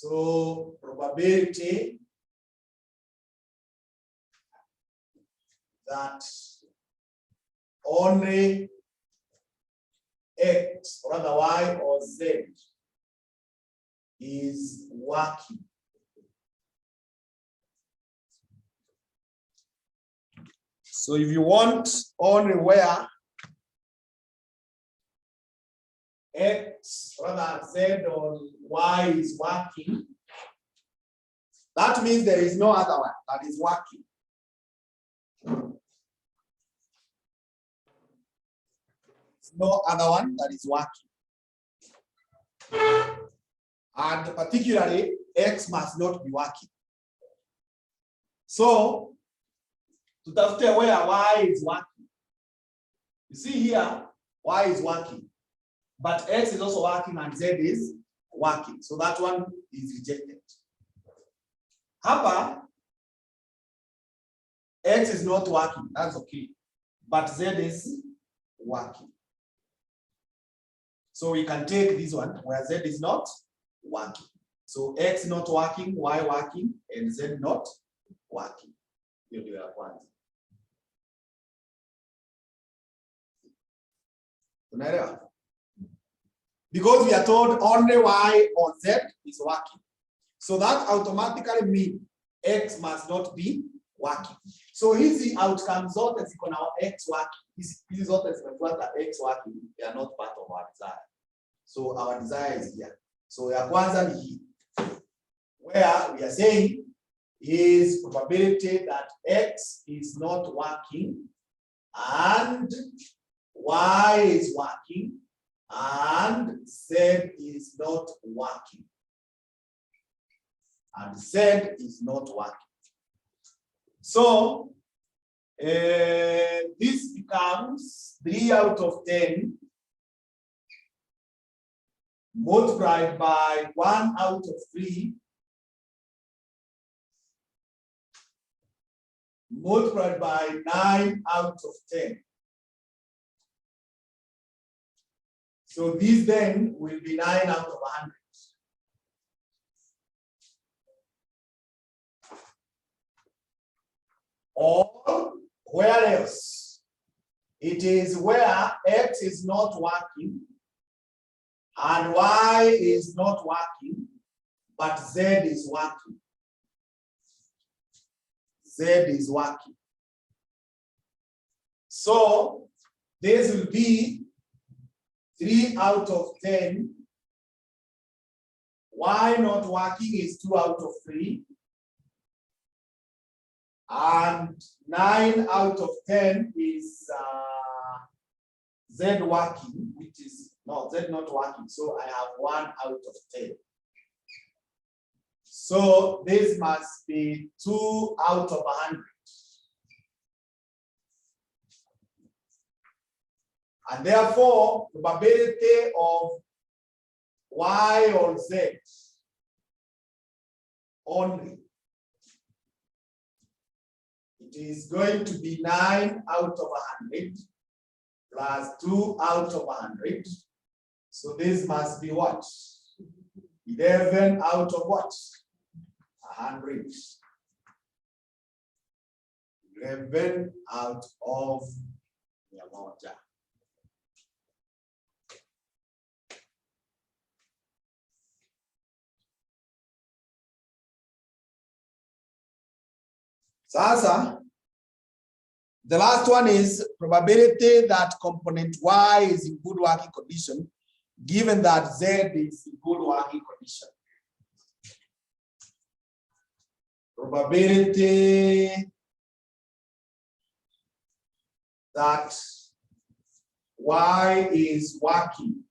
so probability that only X or rather Y or Z is working. So if you want only where X rather Z or Y is working, that means there is no other one that is working. No other one that is working. And particularly, X must not be working. So, to tell where Y is working. You see here, Y is working. But X is also working and Z is working. So that one is rejected. However, X is not working. That's okay. But Z is working. So we can take this one where Z is not working. So X not working, Y working, and Z not working. Because we are told only Y or Z is working. So that automatically means X must not be working. So hizi outcomes zote ziko na X working. Hizi zote zimefuata X working. They are not part of our desire. So our desire is here. So ya kwanza ni hii. Where we are saying is probability that X is not working and Y is working and Z is not working. And Z is not working. So this becomes 3 out of 10 multiplied by 1 out of 3 multiplied by 9 out of 10. So this then will be 9 out of 100. Or where else? It is where X is not working and Y is not working, but Z is working. Z is working. So this will be 3 out of 10. Y not working is 2 out of 3. And 9 out of 10 is Z working, which is no Z not working. So I have 1 out of 10. So this must be 2 out of 100. And therefore, probability of Y or Z only, it is going to be 9 out of 100 plus 2 out of 100. So this must be what? 11 out of what? 100. 11 out of 100. Sasa, the last one is probability that component Y is in good working condition, given that Z is in good working condition. Probability that Y is working,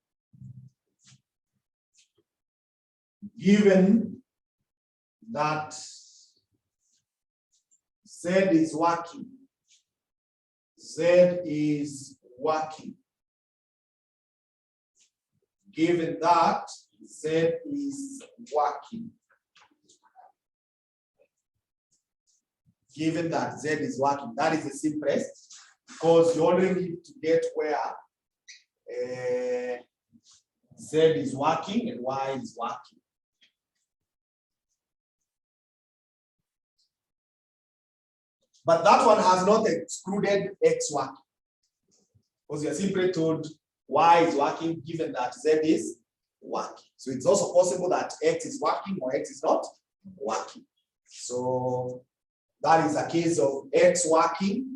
given that Z is working. Z is working. Given that Z is working. Given that Z is working, that is the simplest, because you only need to get where Z is working and Y is working. But that one has not excluded X working, because you're simply told Y is working given that Z is working. So it's also possible that X is working or X is not working. So that is a case of X working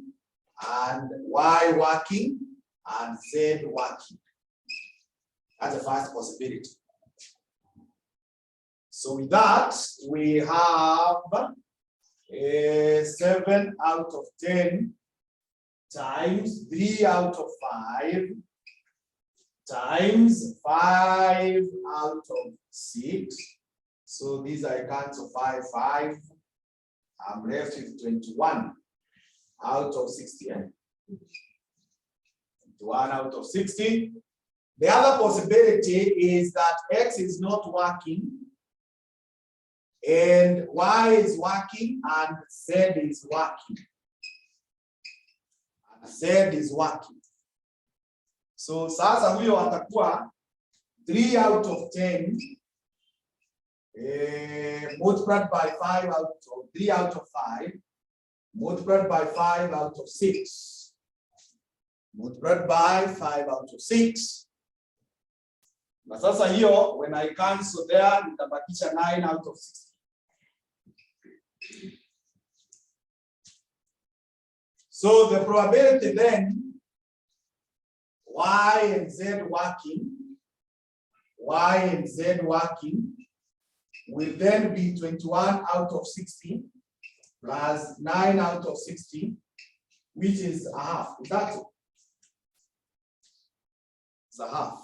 and Y working and Z working. That's the first possibility. So with that, we have 7 out of 10 times 3 out of 5 times 5 out of 6. So these are cancel 5, 5. I'm left with 21 out of 60. 21 out of 60. The other possibility is that X is not working and Y is working and Z is working. And Z is working. So sasa huyo atakuwa 3 out of 10 multiplied by 5 out of 3 out of 5 multiplied by 5 out of 6 multiplied by 5 out of 6. Na sasa hiyo, when I cancel there, nitabakisha 9 out of 60. So the probability then, Y and Z working, Y and Z working, will then be 21 out of 60 plus 9 out of 60, which is a half. Is that so? It's a half.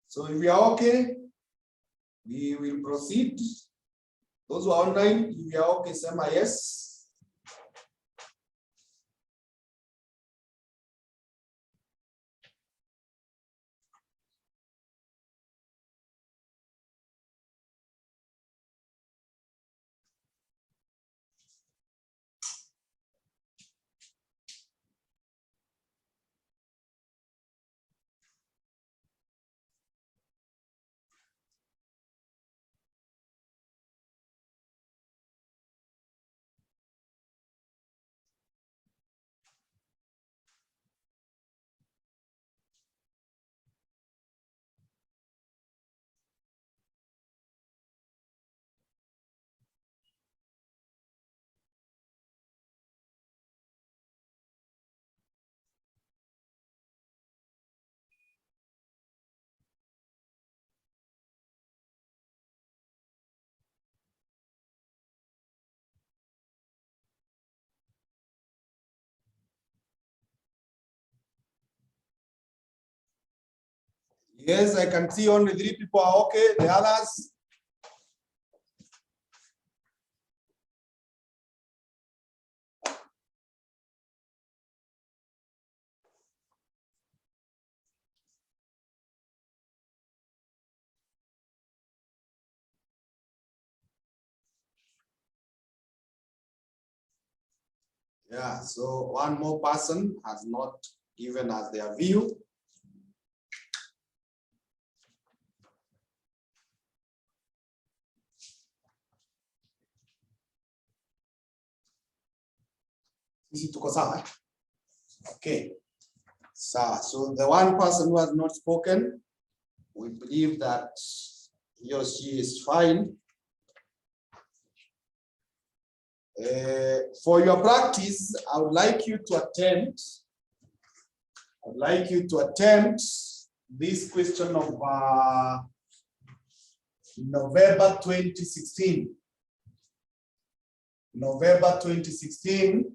So if we are okay, we will proceed. Those who are online, if you are okay, say my yes. Yes, I can see only 3 people are okay. The others. Yeah, so one more person has not given us their view. Sisi tuko sawa? Okay. So the one person who has not spoken, we believe that he or she is fine. For your practice, I would like you to attempt this question of November 2016. November 2016,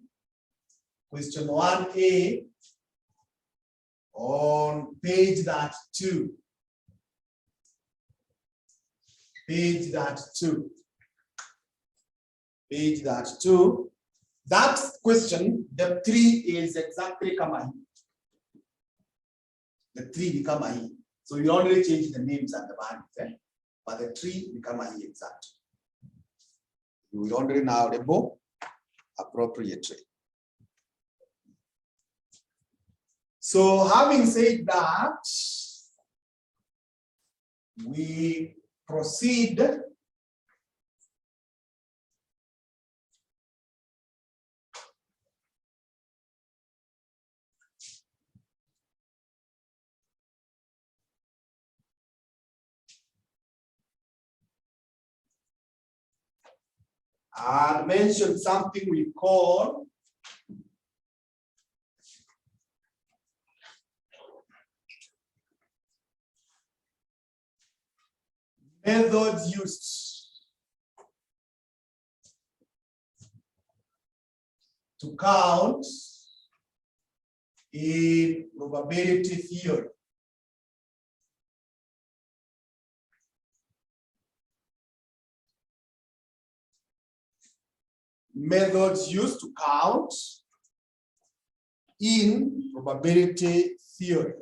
question 1A on page 2. Page 2. Page 2. That question, the 3 is exactly kama hii. The 3 ni kama hii. So you only change the names and the values, but the 3 ni kama hii exact. You will only now label appropriately. So having said that, we proceed and mention something we call methods used to count in probability theory. Methods used to count in probability theory.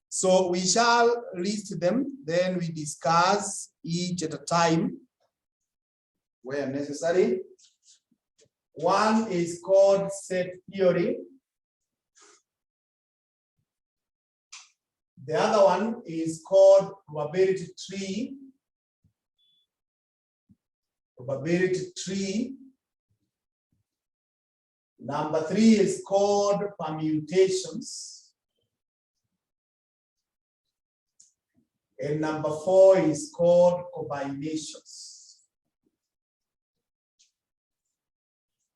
So we shall list them, then we discuss each at a time where necessary. One is called set theory. The other one is called probability tree. Probability tree. Number 3 is called permutations. And number 4 is called combinations.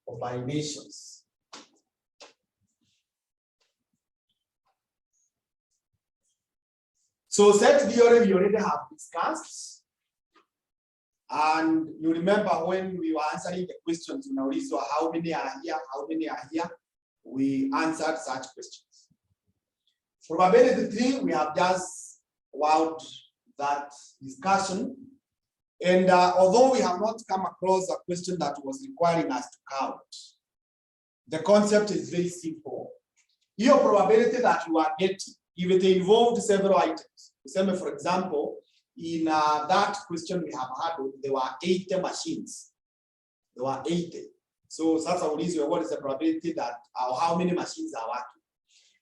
Combinations. So set theory we already have discussed. And you remember when we were answering the questions, so how many are here, how many are here, we answered such questions. Probability 3, we have just wowed that discussion. And although we have not come across a question that was requiring us to count, the concept is very simple. Your probability that you are getting, if it involved several items, for example, in that question we have had, there were 80 machines. There were 80. So that's what is the probability that how many machines are working.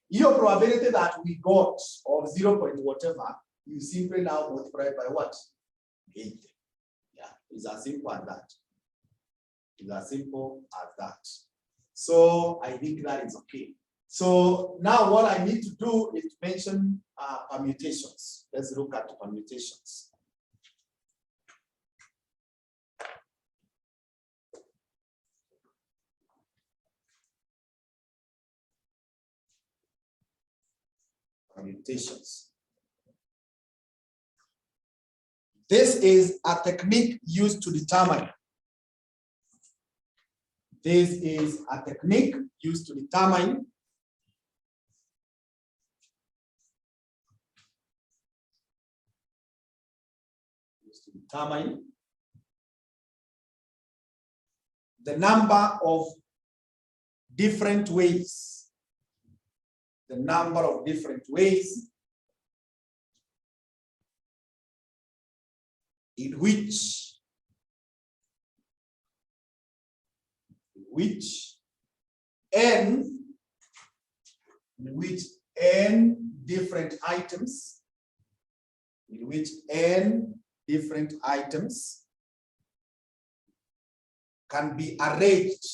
Your probability that we got of 0 point whatever, you simply now multiply by what? 80. Yeah, it's as simple as that. It's as simple as that. So I think that is okay. So now what I need to do is to mention permutations. Let's look at permutations. Permutations. This is a technique used to determine. This is a technique used to determine the number of different ways. The number of different ways in which n different items, can be arranged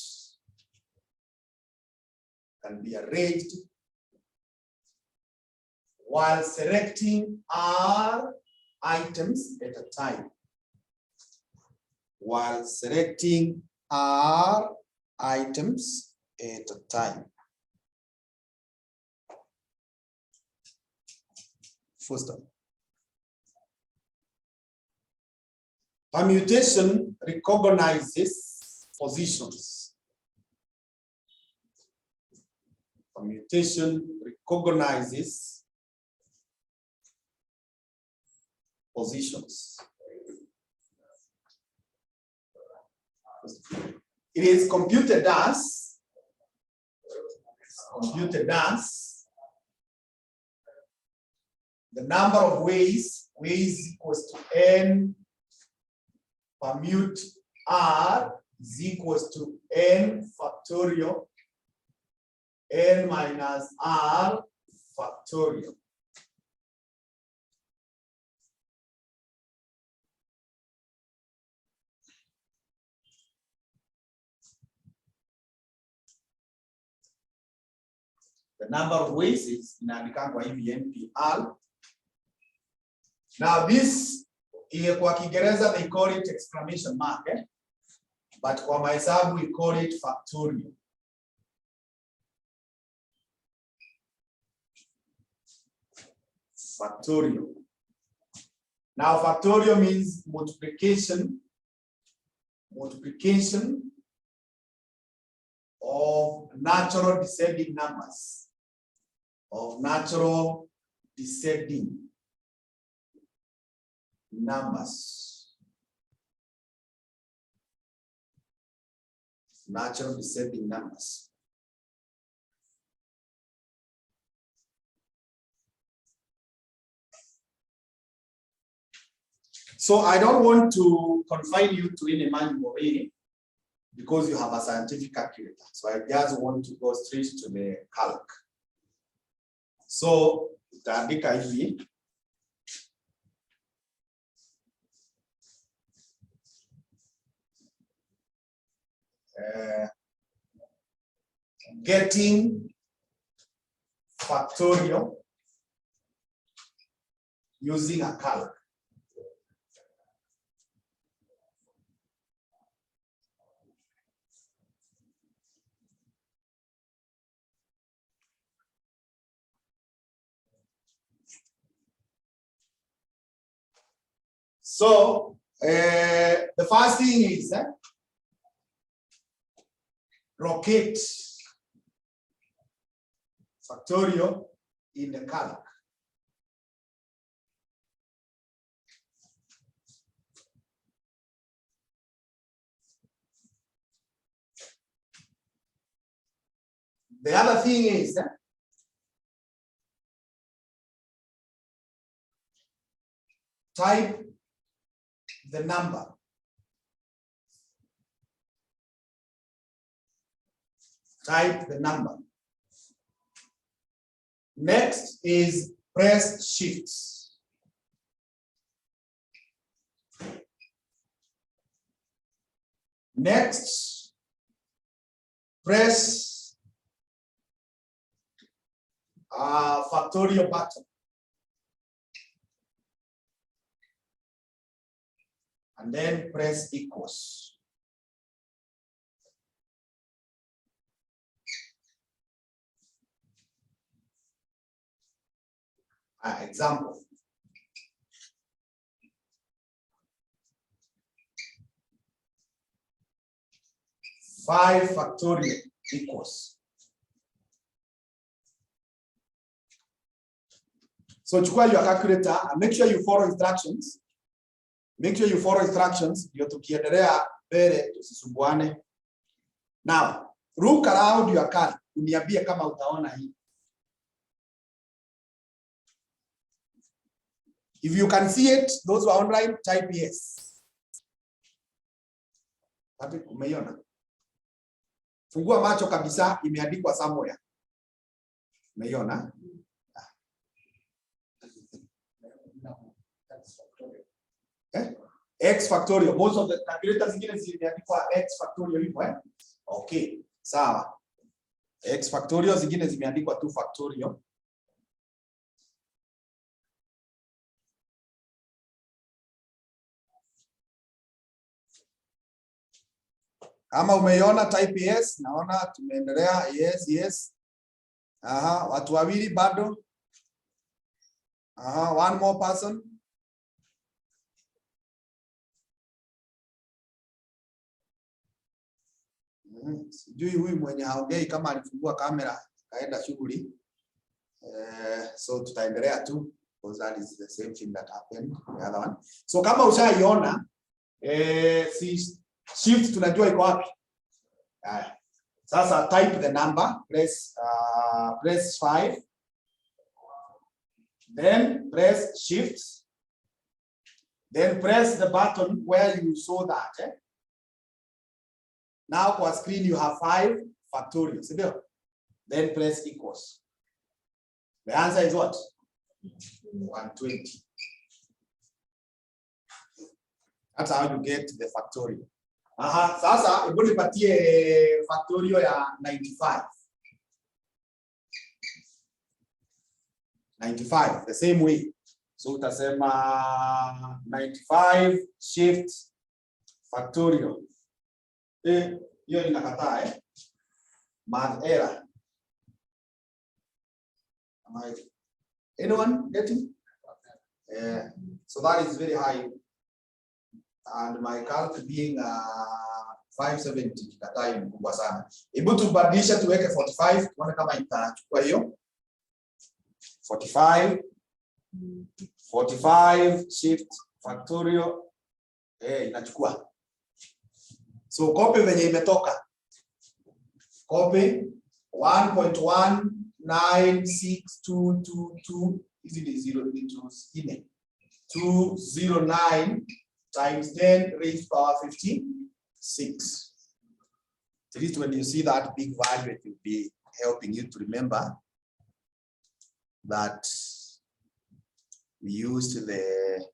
while selecting r items at a time. while selecting R items at a time. First one. Permutation recognizes positions. Permutation recognizes positions. It is computed as the number of ways equals to n permute R is equals to n factorial n minus R factorial. The number of ways is inaandikwa hivi NPR. Now this kwa Kiingereza they call it exclamation mark, but kwa mahesabu we call it factorial. Factorial. Now factorial means multiplication of natural descending numbers. Of natural descending numbers. Natural descending numbers. So I don't want to confine you to any manual way because you have a scientific calculator. So I just want to go straight to the calc. So utaandika hivi. Getting factorial using a calc. So the first thing is locate factorial in the calc. The other thing is type the number. Type the number. Next is press shift. Next, press factorial button. And then press equals. Example. Five factorial equals. So chukua your calculator and make sure you follow instructions. Make sure you follow instructions. Ndio tukiendelea mbele tusisumbuane. Now, look around your car. Uniambie kama utaona hii. If you can see it, those who are online, type yes. Hapo umeiona? Fungua macho kabisa, imeandikwa somewhere. Umeiona? X factorial. Most of the calculators zingine zimeandikwa X factorial hivyo Okay, sawa. X factorial zingine zimeandikwa 2 factorial. Kama umeiona type yes, naona tumeendelea. Yes, yes. Aha, watu wawili bado. Aha, one more person. Sijui huyu mwenye haongei kama alifungua kamera kaenda shughuli. So tutaendelea tu because that is the same thing that happened the other one. So kama ushaiona si shift tunajua iko wapi. Sasa type the number, press 5. Then press shift. Then press the button where you saw that. Now for screen you have 5 factorial. See there? Then press equals. The answer is what? 120. That's how you get the factorial. Sasa hebu nipatie factorial ya 95. 95 the same way. So utasema 95 shift factorial. Hiyo inakataa math error. Anyone getting? So that is very high. And my calc being 570 kikataa ni kubwa sana. Hebu tubadilisha tuweke 45 tuone kama itachukua hiyo. 45 shift factorial inachukua. So copy venye imetoka. Copy 1.19622 hizi ni 209 times 10 raised power 56. At least when you see that big value, it will be helping you to remember that we used the.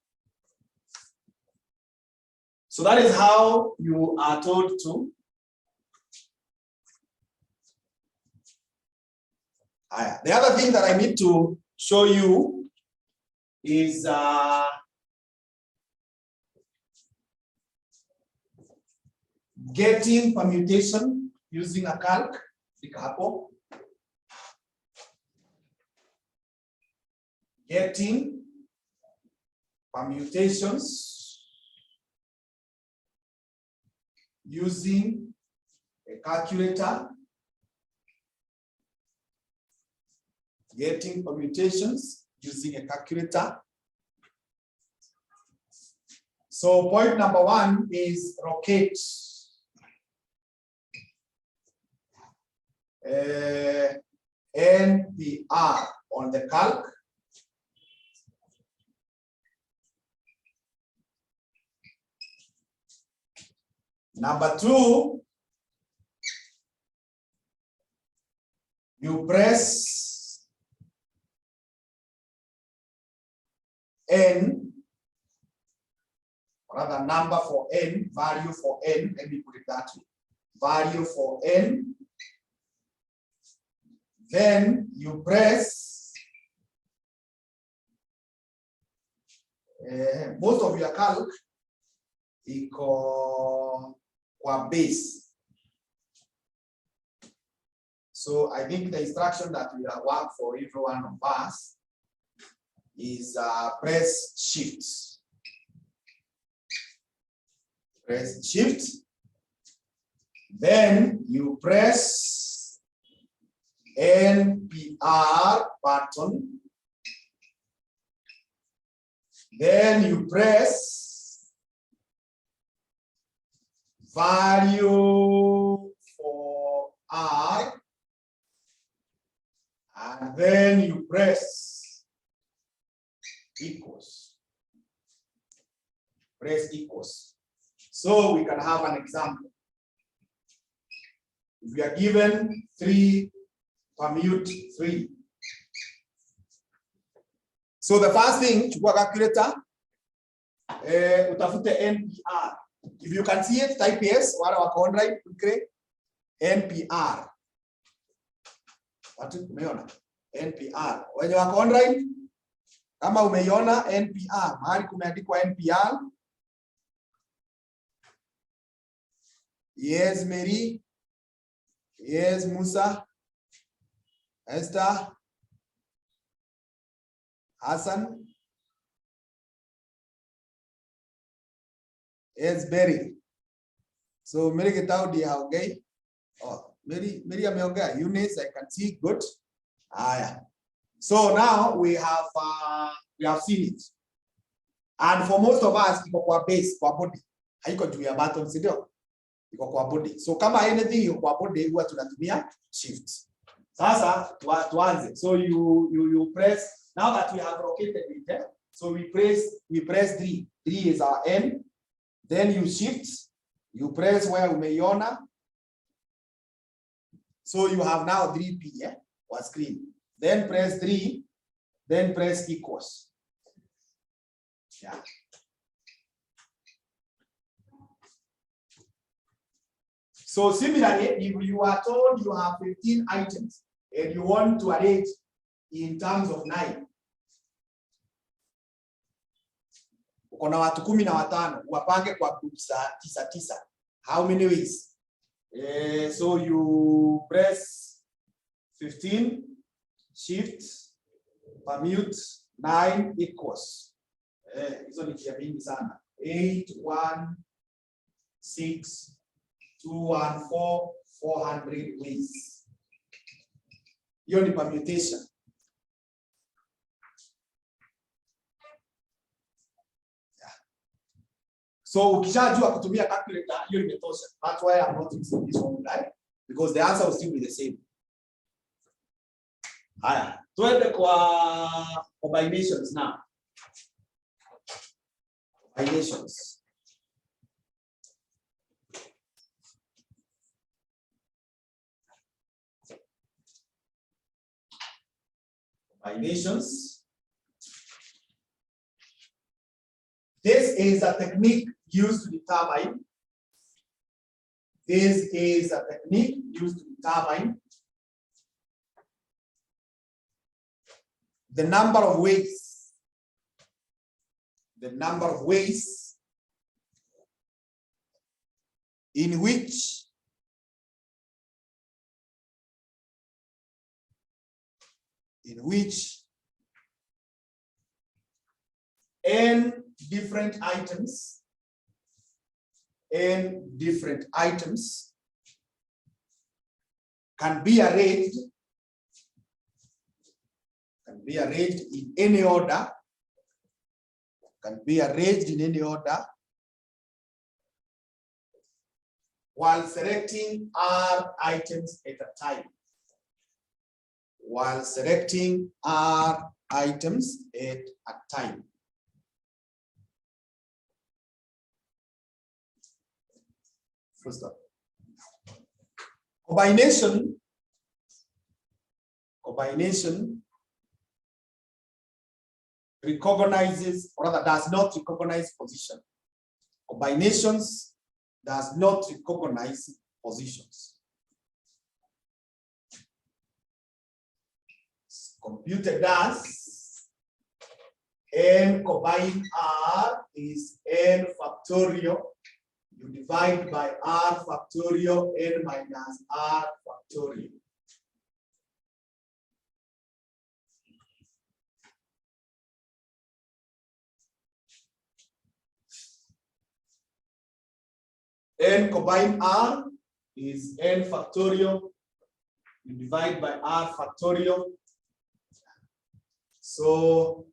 So that is how you are told to. The other thing that I need to show you is getting permutation using a calc. Getting permutations using a calculator. Getting permutations using a calculator. So point number 1 is locate NPR on the calc. Number 2, you press N, rather number for N, value for N, let me put it that way. Value for N. Then you press most of your calc iko kwa base. So I think the instruction that will work for every one of us is press shift. Press shift. Then you press NPR button. Then you press value for R. And then you press equals. Press equals. So we can have an example. If we are given 3, permute 3. So the first thing, chukua calculator, utafute NPR. If you can see it, type yes, wala wako online, create NPR. Watu umeona? NPR. Wenye wako online, kama umeiona NPR, mahali kumeandikwa NPR, Yes, Mary. Yes, Musa. Esther. Hassan. Yes, Berry. So Mary Gitaudi, okay. Oh, Mary ameongea. Eunice, I can see. Good. Yeah. So now we have seen it. And for most of us, iko kwa base, kwa body. Haiko juu ya button, si ndio? Iko kwa body. So kama anything iko kwa body, huwa tunatumia shift. Sasa tuanze. So you press, now that we have rotated it, so we press 3. 3 is our N. Then you shift, you press where umeiona. So you have now 3P or screen. Then press 3, then press equals. Yeah. So similarly, if you are told you have 15 items and you want to arrange in terms of 9. Uko na watu 15, wapange kwa groups 9. How many ways? So you press 15, shift, permute, 9 equals. Hizo ni kia mingi sana. 8, 1, 6, 2, 1, 4, 400 ways. Hiyo ni permutation. So ukishajua kutumia calculator, hiyo imetosha. That's why I'm not using this one, right? Because the answer will still be the same. Haya, tuende kwa combinations now. Combinations. Combinations. This is a technique used to determine. This is a technique used to determine the number of ways. The number of ways in which n different items can be arranged in any order, while selecting R items at a time. First up, combination recognizes, or rather does not recognize position. Combinations does not recognize positions. Computer does. N combine R is N factorial. You divide by R factorial, N minus R factorial. N combine R is N factorial. You divide by R factorial. So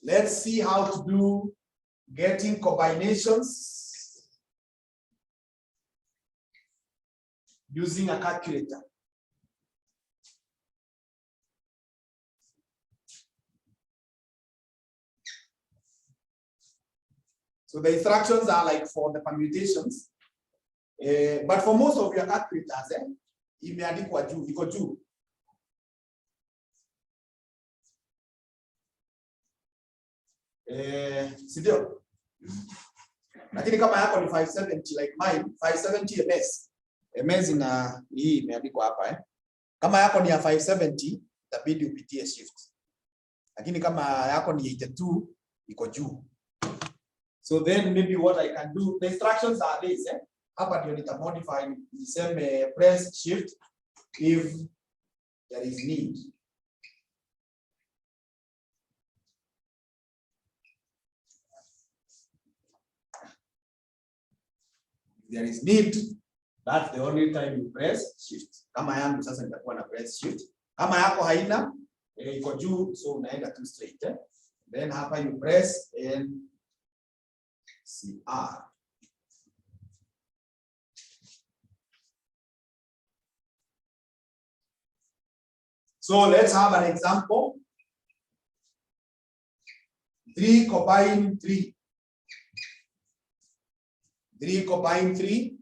let's see how to do getting combinations using a calculator. So the instructions are like for the permutations, but for most of your calculators, imeandikwa juu, iko juu. Sidio? Lakini kama yako ni 570 like mine, 570 MS. MS ina hii imeandikwa hapa Kama yako ni ya 570, itabidi upitie shift. Lakini kama yako ni 82, iko juu. So then maybe what I can do, the instructions are this, hapa ndio nitamodify niseme press shift if there is need. If there is need, that's the only time you press shift. Kama yangu sasa nitakuwa na press shift. Kama yako haina, iko juu, so unaenda tu straight. Then hapa you press NCR. So let's have an example. 3 combine 3. 3 combine 3.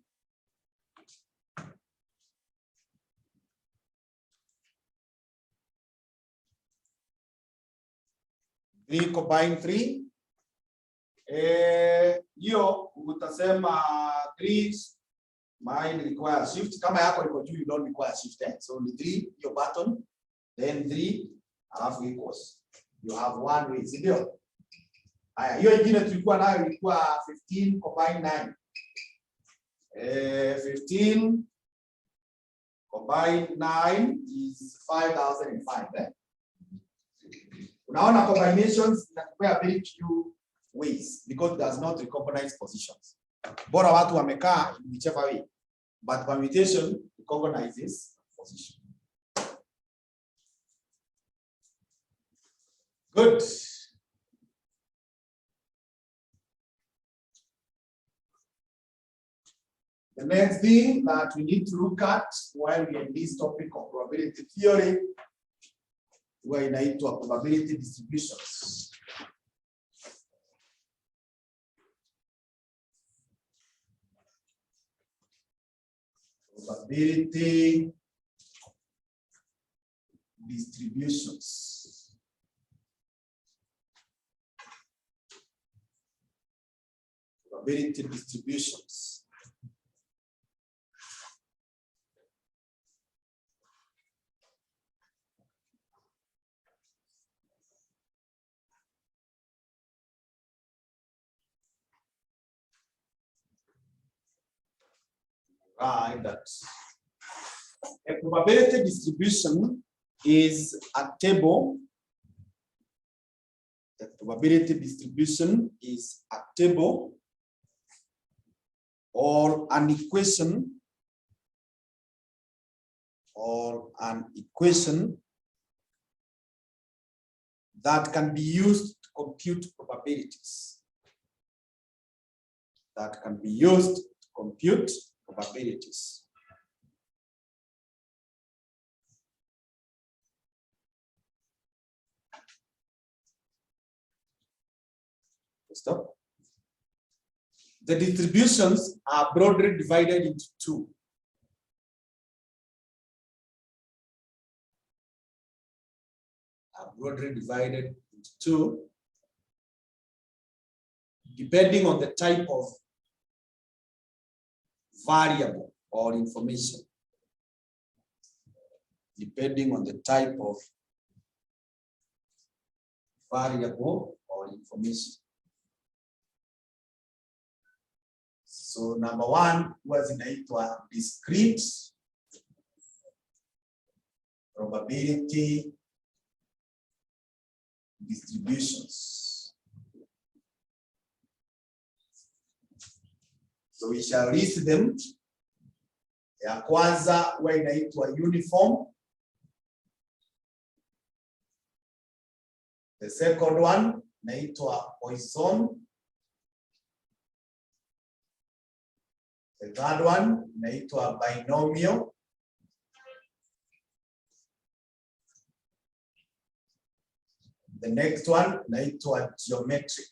3 combine 3. Hiyo utasema 3 mine require shift. Kama yako iko juu, you don't require shift. So ni 3 your button, then 3 alafu equals. You have one way, si ndio? Haya, hiyo ingine tulikuwa nayo ilikuwa 15 combine 9. 15 combine 9 is 5005. Unaona combinations inakupea very few ways because it does not recognize positions. Bora watu wamekaa in whichever way, but permutation recognizes position. Good. The next thing that we need to look at while we are in this topic of probability theory, we need to probability distributions. Probability distributions. Probability distributions. That a probability distribution is a table. The probability distribution is a table or an equation that can be used to compute probabilities. That can be used to compute probabilities. Stop. The distributions are broadly divided into two. Depending on the type of variable or information. Depending on the type of variable or information. So number one was inaitwa discrete probability distributions. So we shall list them. Ya kwanza huwa inaitwa uniform. The second one inaitwa Poisson. The third one inaitwa binomial. The next one inaitwa geometric.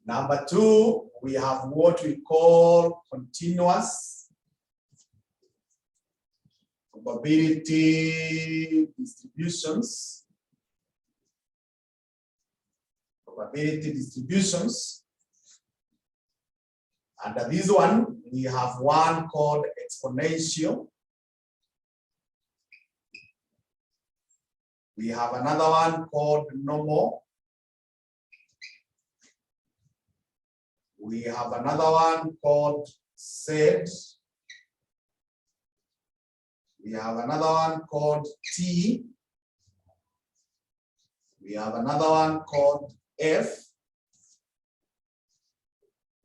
Number two, we have what we call continuous probability distributions. Under this one, we have one called exponential. We have another one called normal. We have another one called said. We have another one called T. We have another one called F.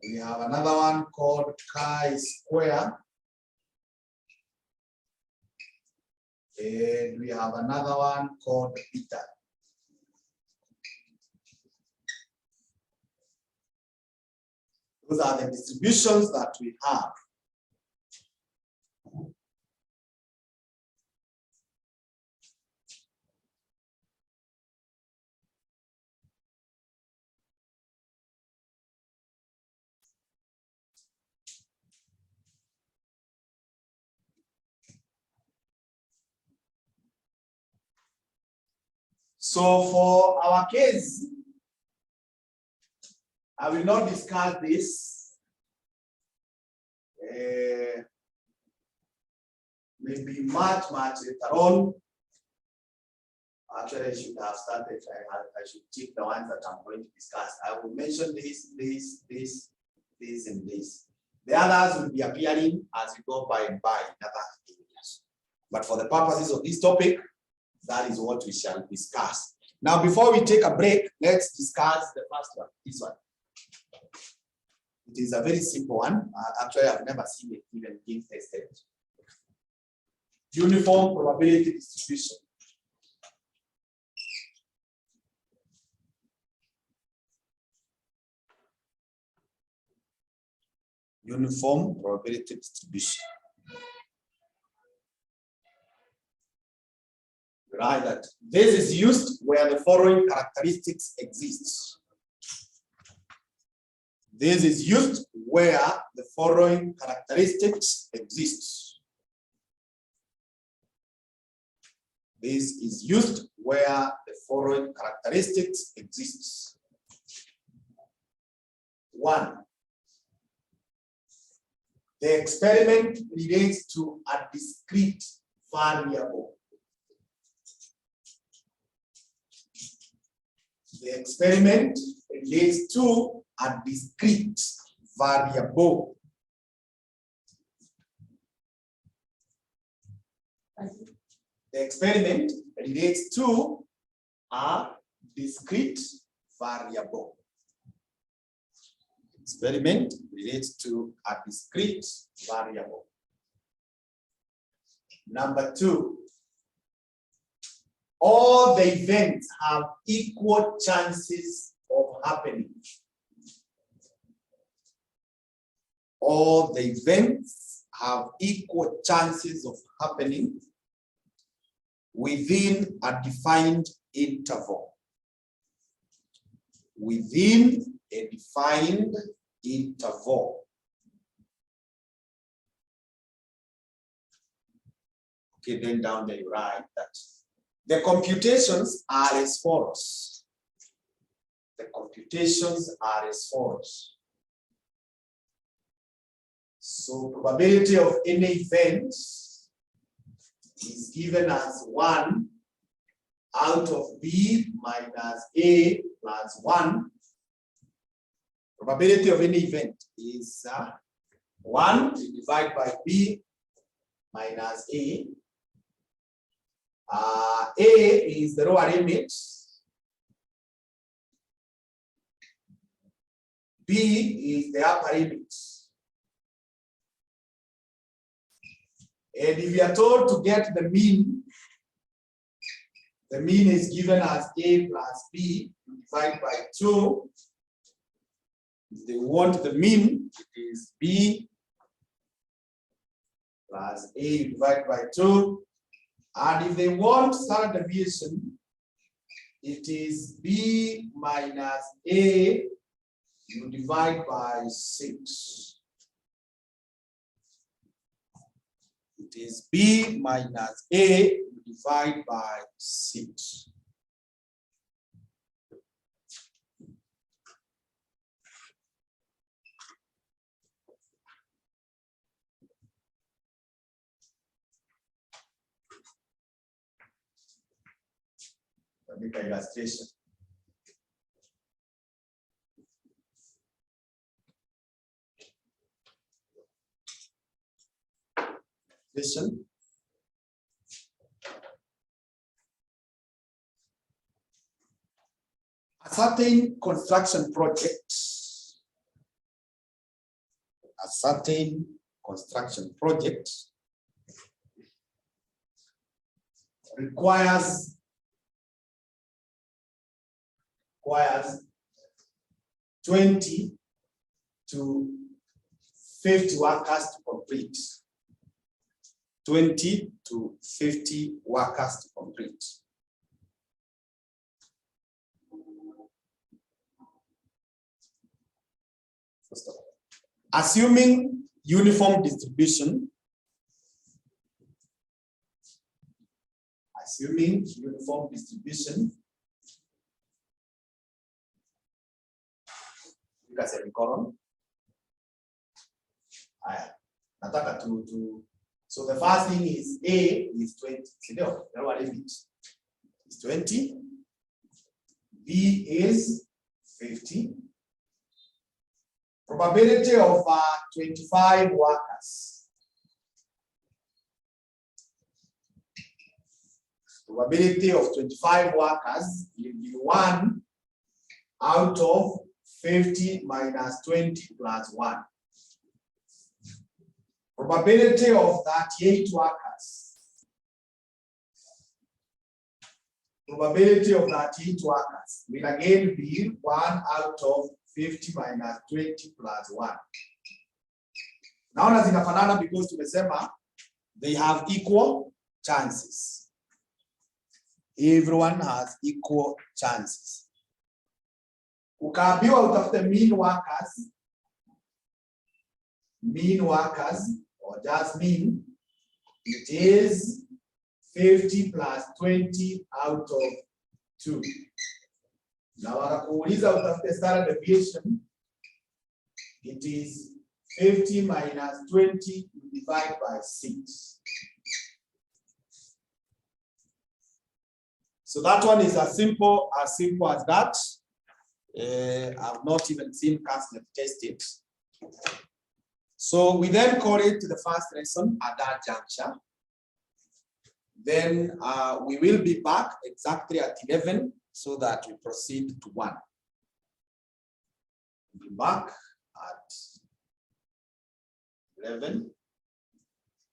We have another one called chi-square. And we have another one called beta. Those are the distributions that we have. So for our case, I will not discuss this. Maybe much later on. Actually, I should have started. I should take the ones that I'm going to discuss. I will mention this, and this. The others will be appearing as we go by and by in other areas. But for the purposes of this topic, that is what we shall discuss. Now, before we take a break, let's discuss the first one, this one. It is a very simple one. Actually, I've never seen it even being tested. Uniform probability distribution. Uniform probability distribution. Right, that this is used where the following characteristics exist. This is used where the following characteristics exist. This is used where the following characteristics exist. 1. The experiment relates to a discrete variable. The experiment relates to a discrete variable. The experiment relates to a discrete variable. Experiment relates to a discrete variable. Number 2. All the events have equal chances of happening. All the events have equal chances of happening within a defined interval. Within a defined interval. Okay, then down there you write that the computations are as follows. The computations are as follows. So probability of any event is given as 1 out of B minus A plus 1. Probability of any event is 1 divided by B minus A. A is the lower limit. B is the upper limit. And if you are told to get the mean is given as A plus B divided by 2. If they want the mean, it is B plus A divided by 2. And if they want standard deviation, it is B minus A, you divide by 6. It is B minus A, you divide by 6. Make an illustration. distribution. A certain construction project, requires 20 to 50 workers to complete. 20 to 50 workers to complete. First of all, assuming uniform distribution, so the first thing is A is 20. It's 20. B is 50. Probability of 25 workers. Probability of 25 workers will be 1 out of 50 minus 20 plus 1. Probability of 38 workers. Probability of 38 workers will again be 1 out of 50 minus 20 plus 1. Naona zinafanana because tumesema they have equal chances. Everyone has equal chances. Ukaambiwa utafute mean workers or just mean, it is 50 plus 20 out of 2. Na wakakuuliza utafute standard deviation, it is 50 minus 20 divided by 6. So that one is as simple as that. I've not even seen cats that test it. So we then call it the first lesson at that juncture. Then we will be back exactly at 11 so that we proceed to 1. We'll be back at 11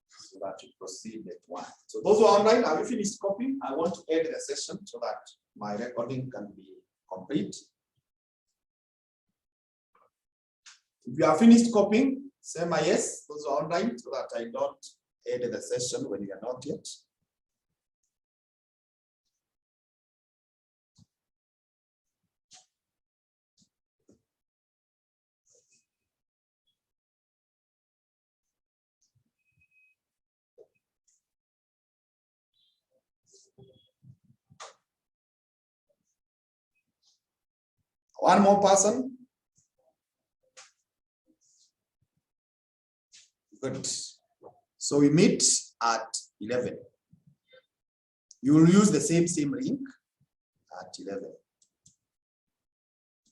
so that we proceed at 1. So those who are online, have you finished copying? I want to end the session so that my recording can be complete. If you are finished copying, say my yes, those who are online, so that I don't end the session when you are not yet. One more person. Good. So we meet at 11. You will use the same link at 11.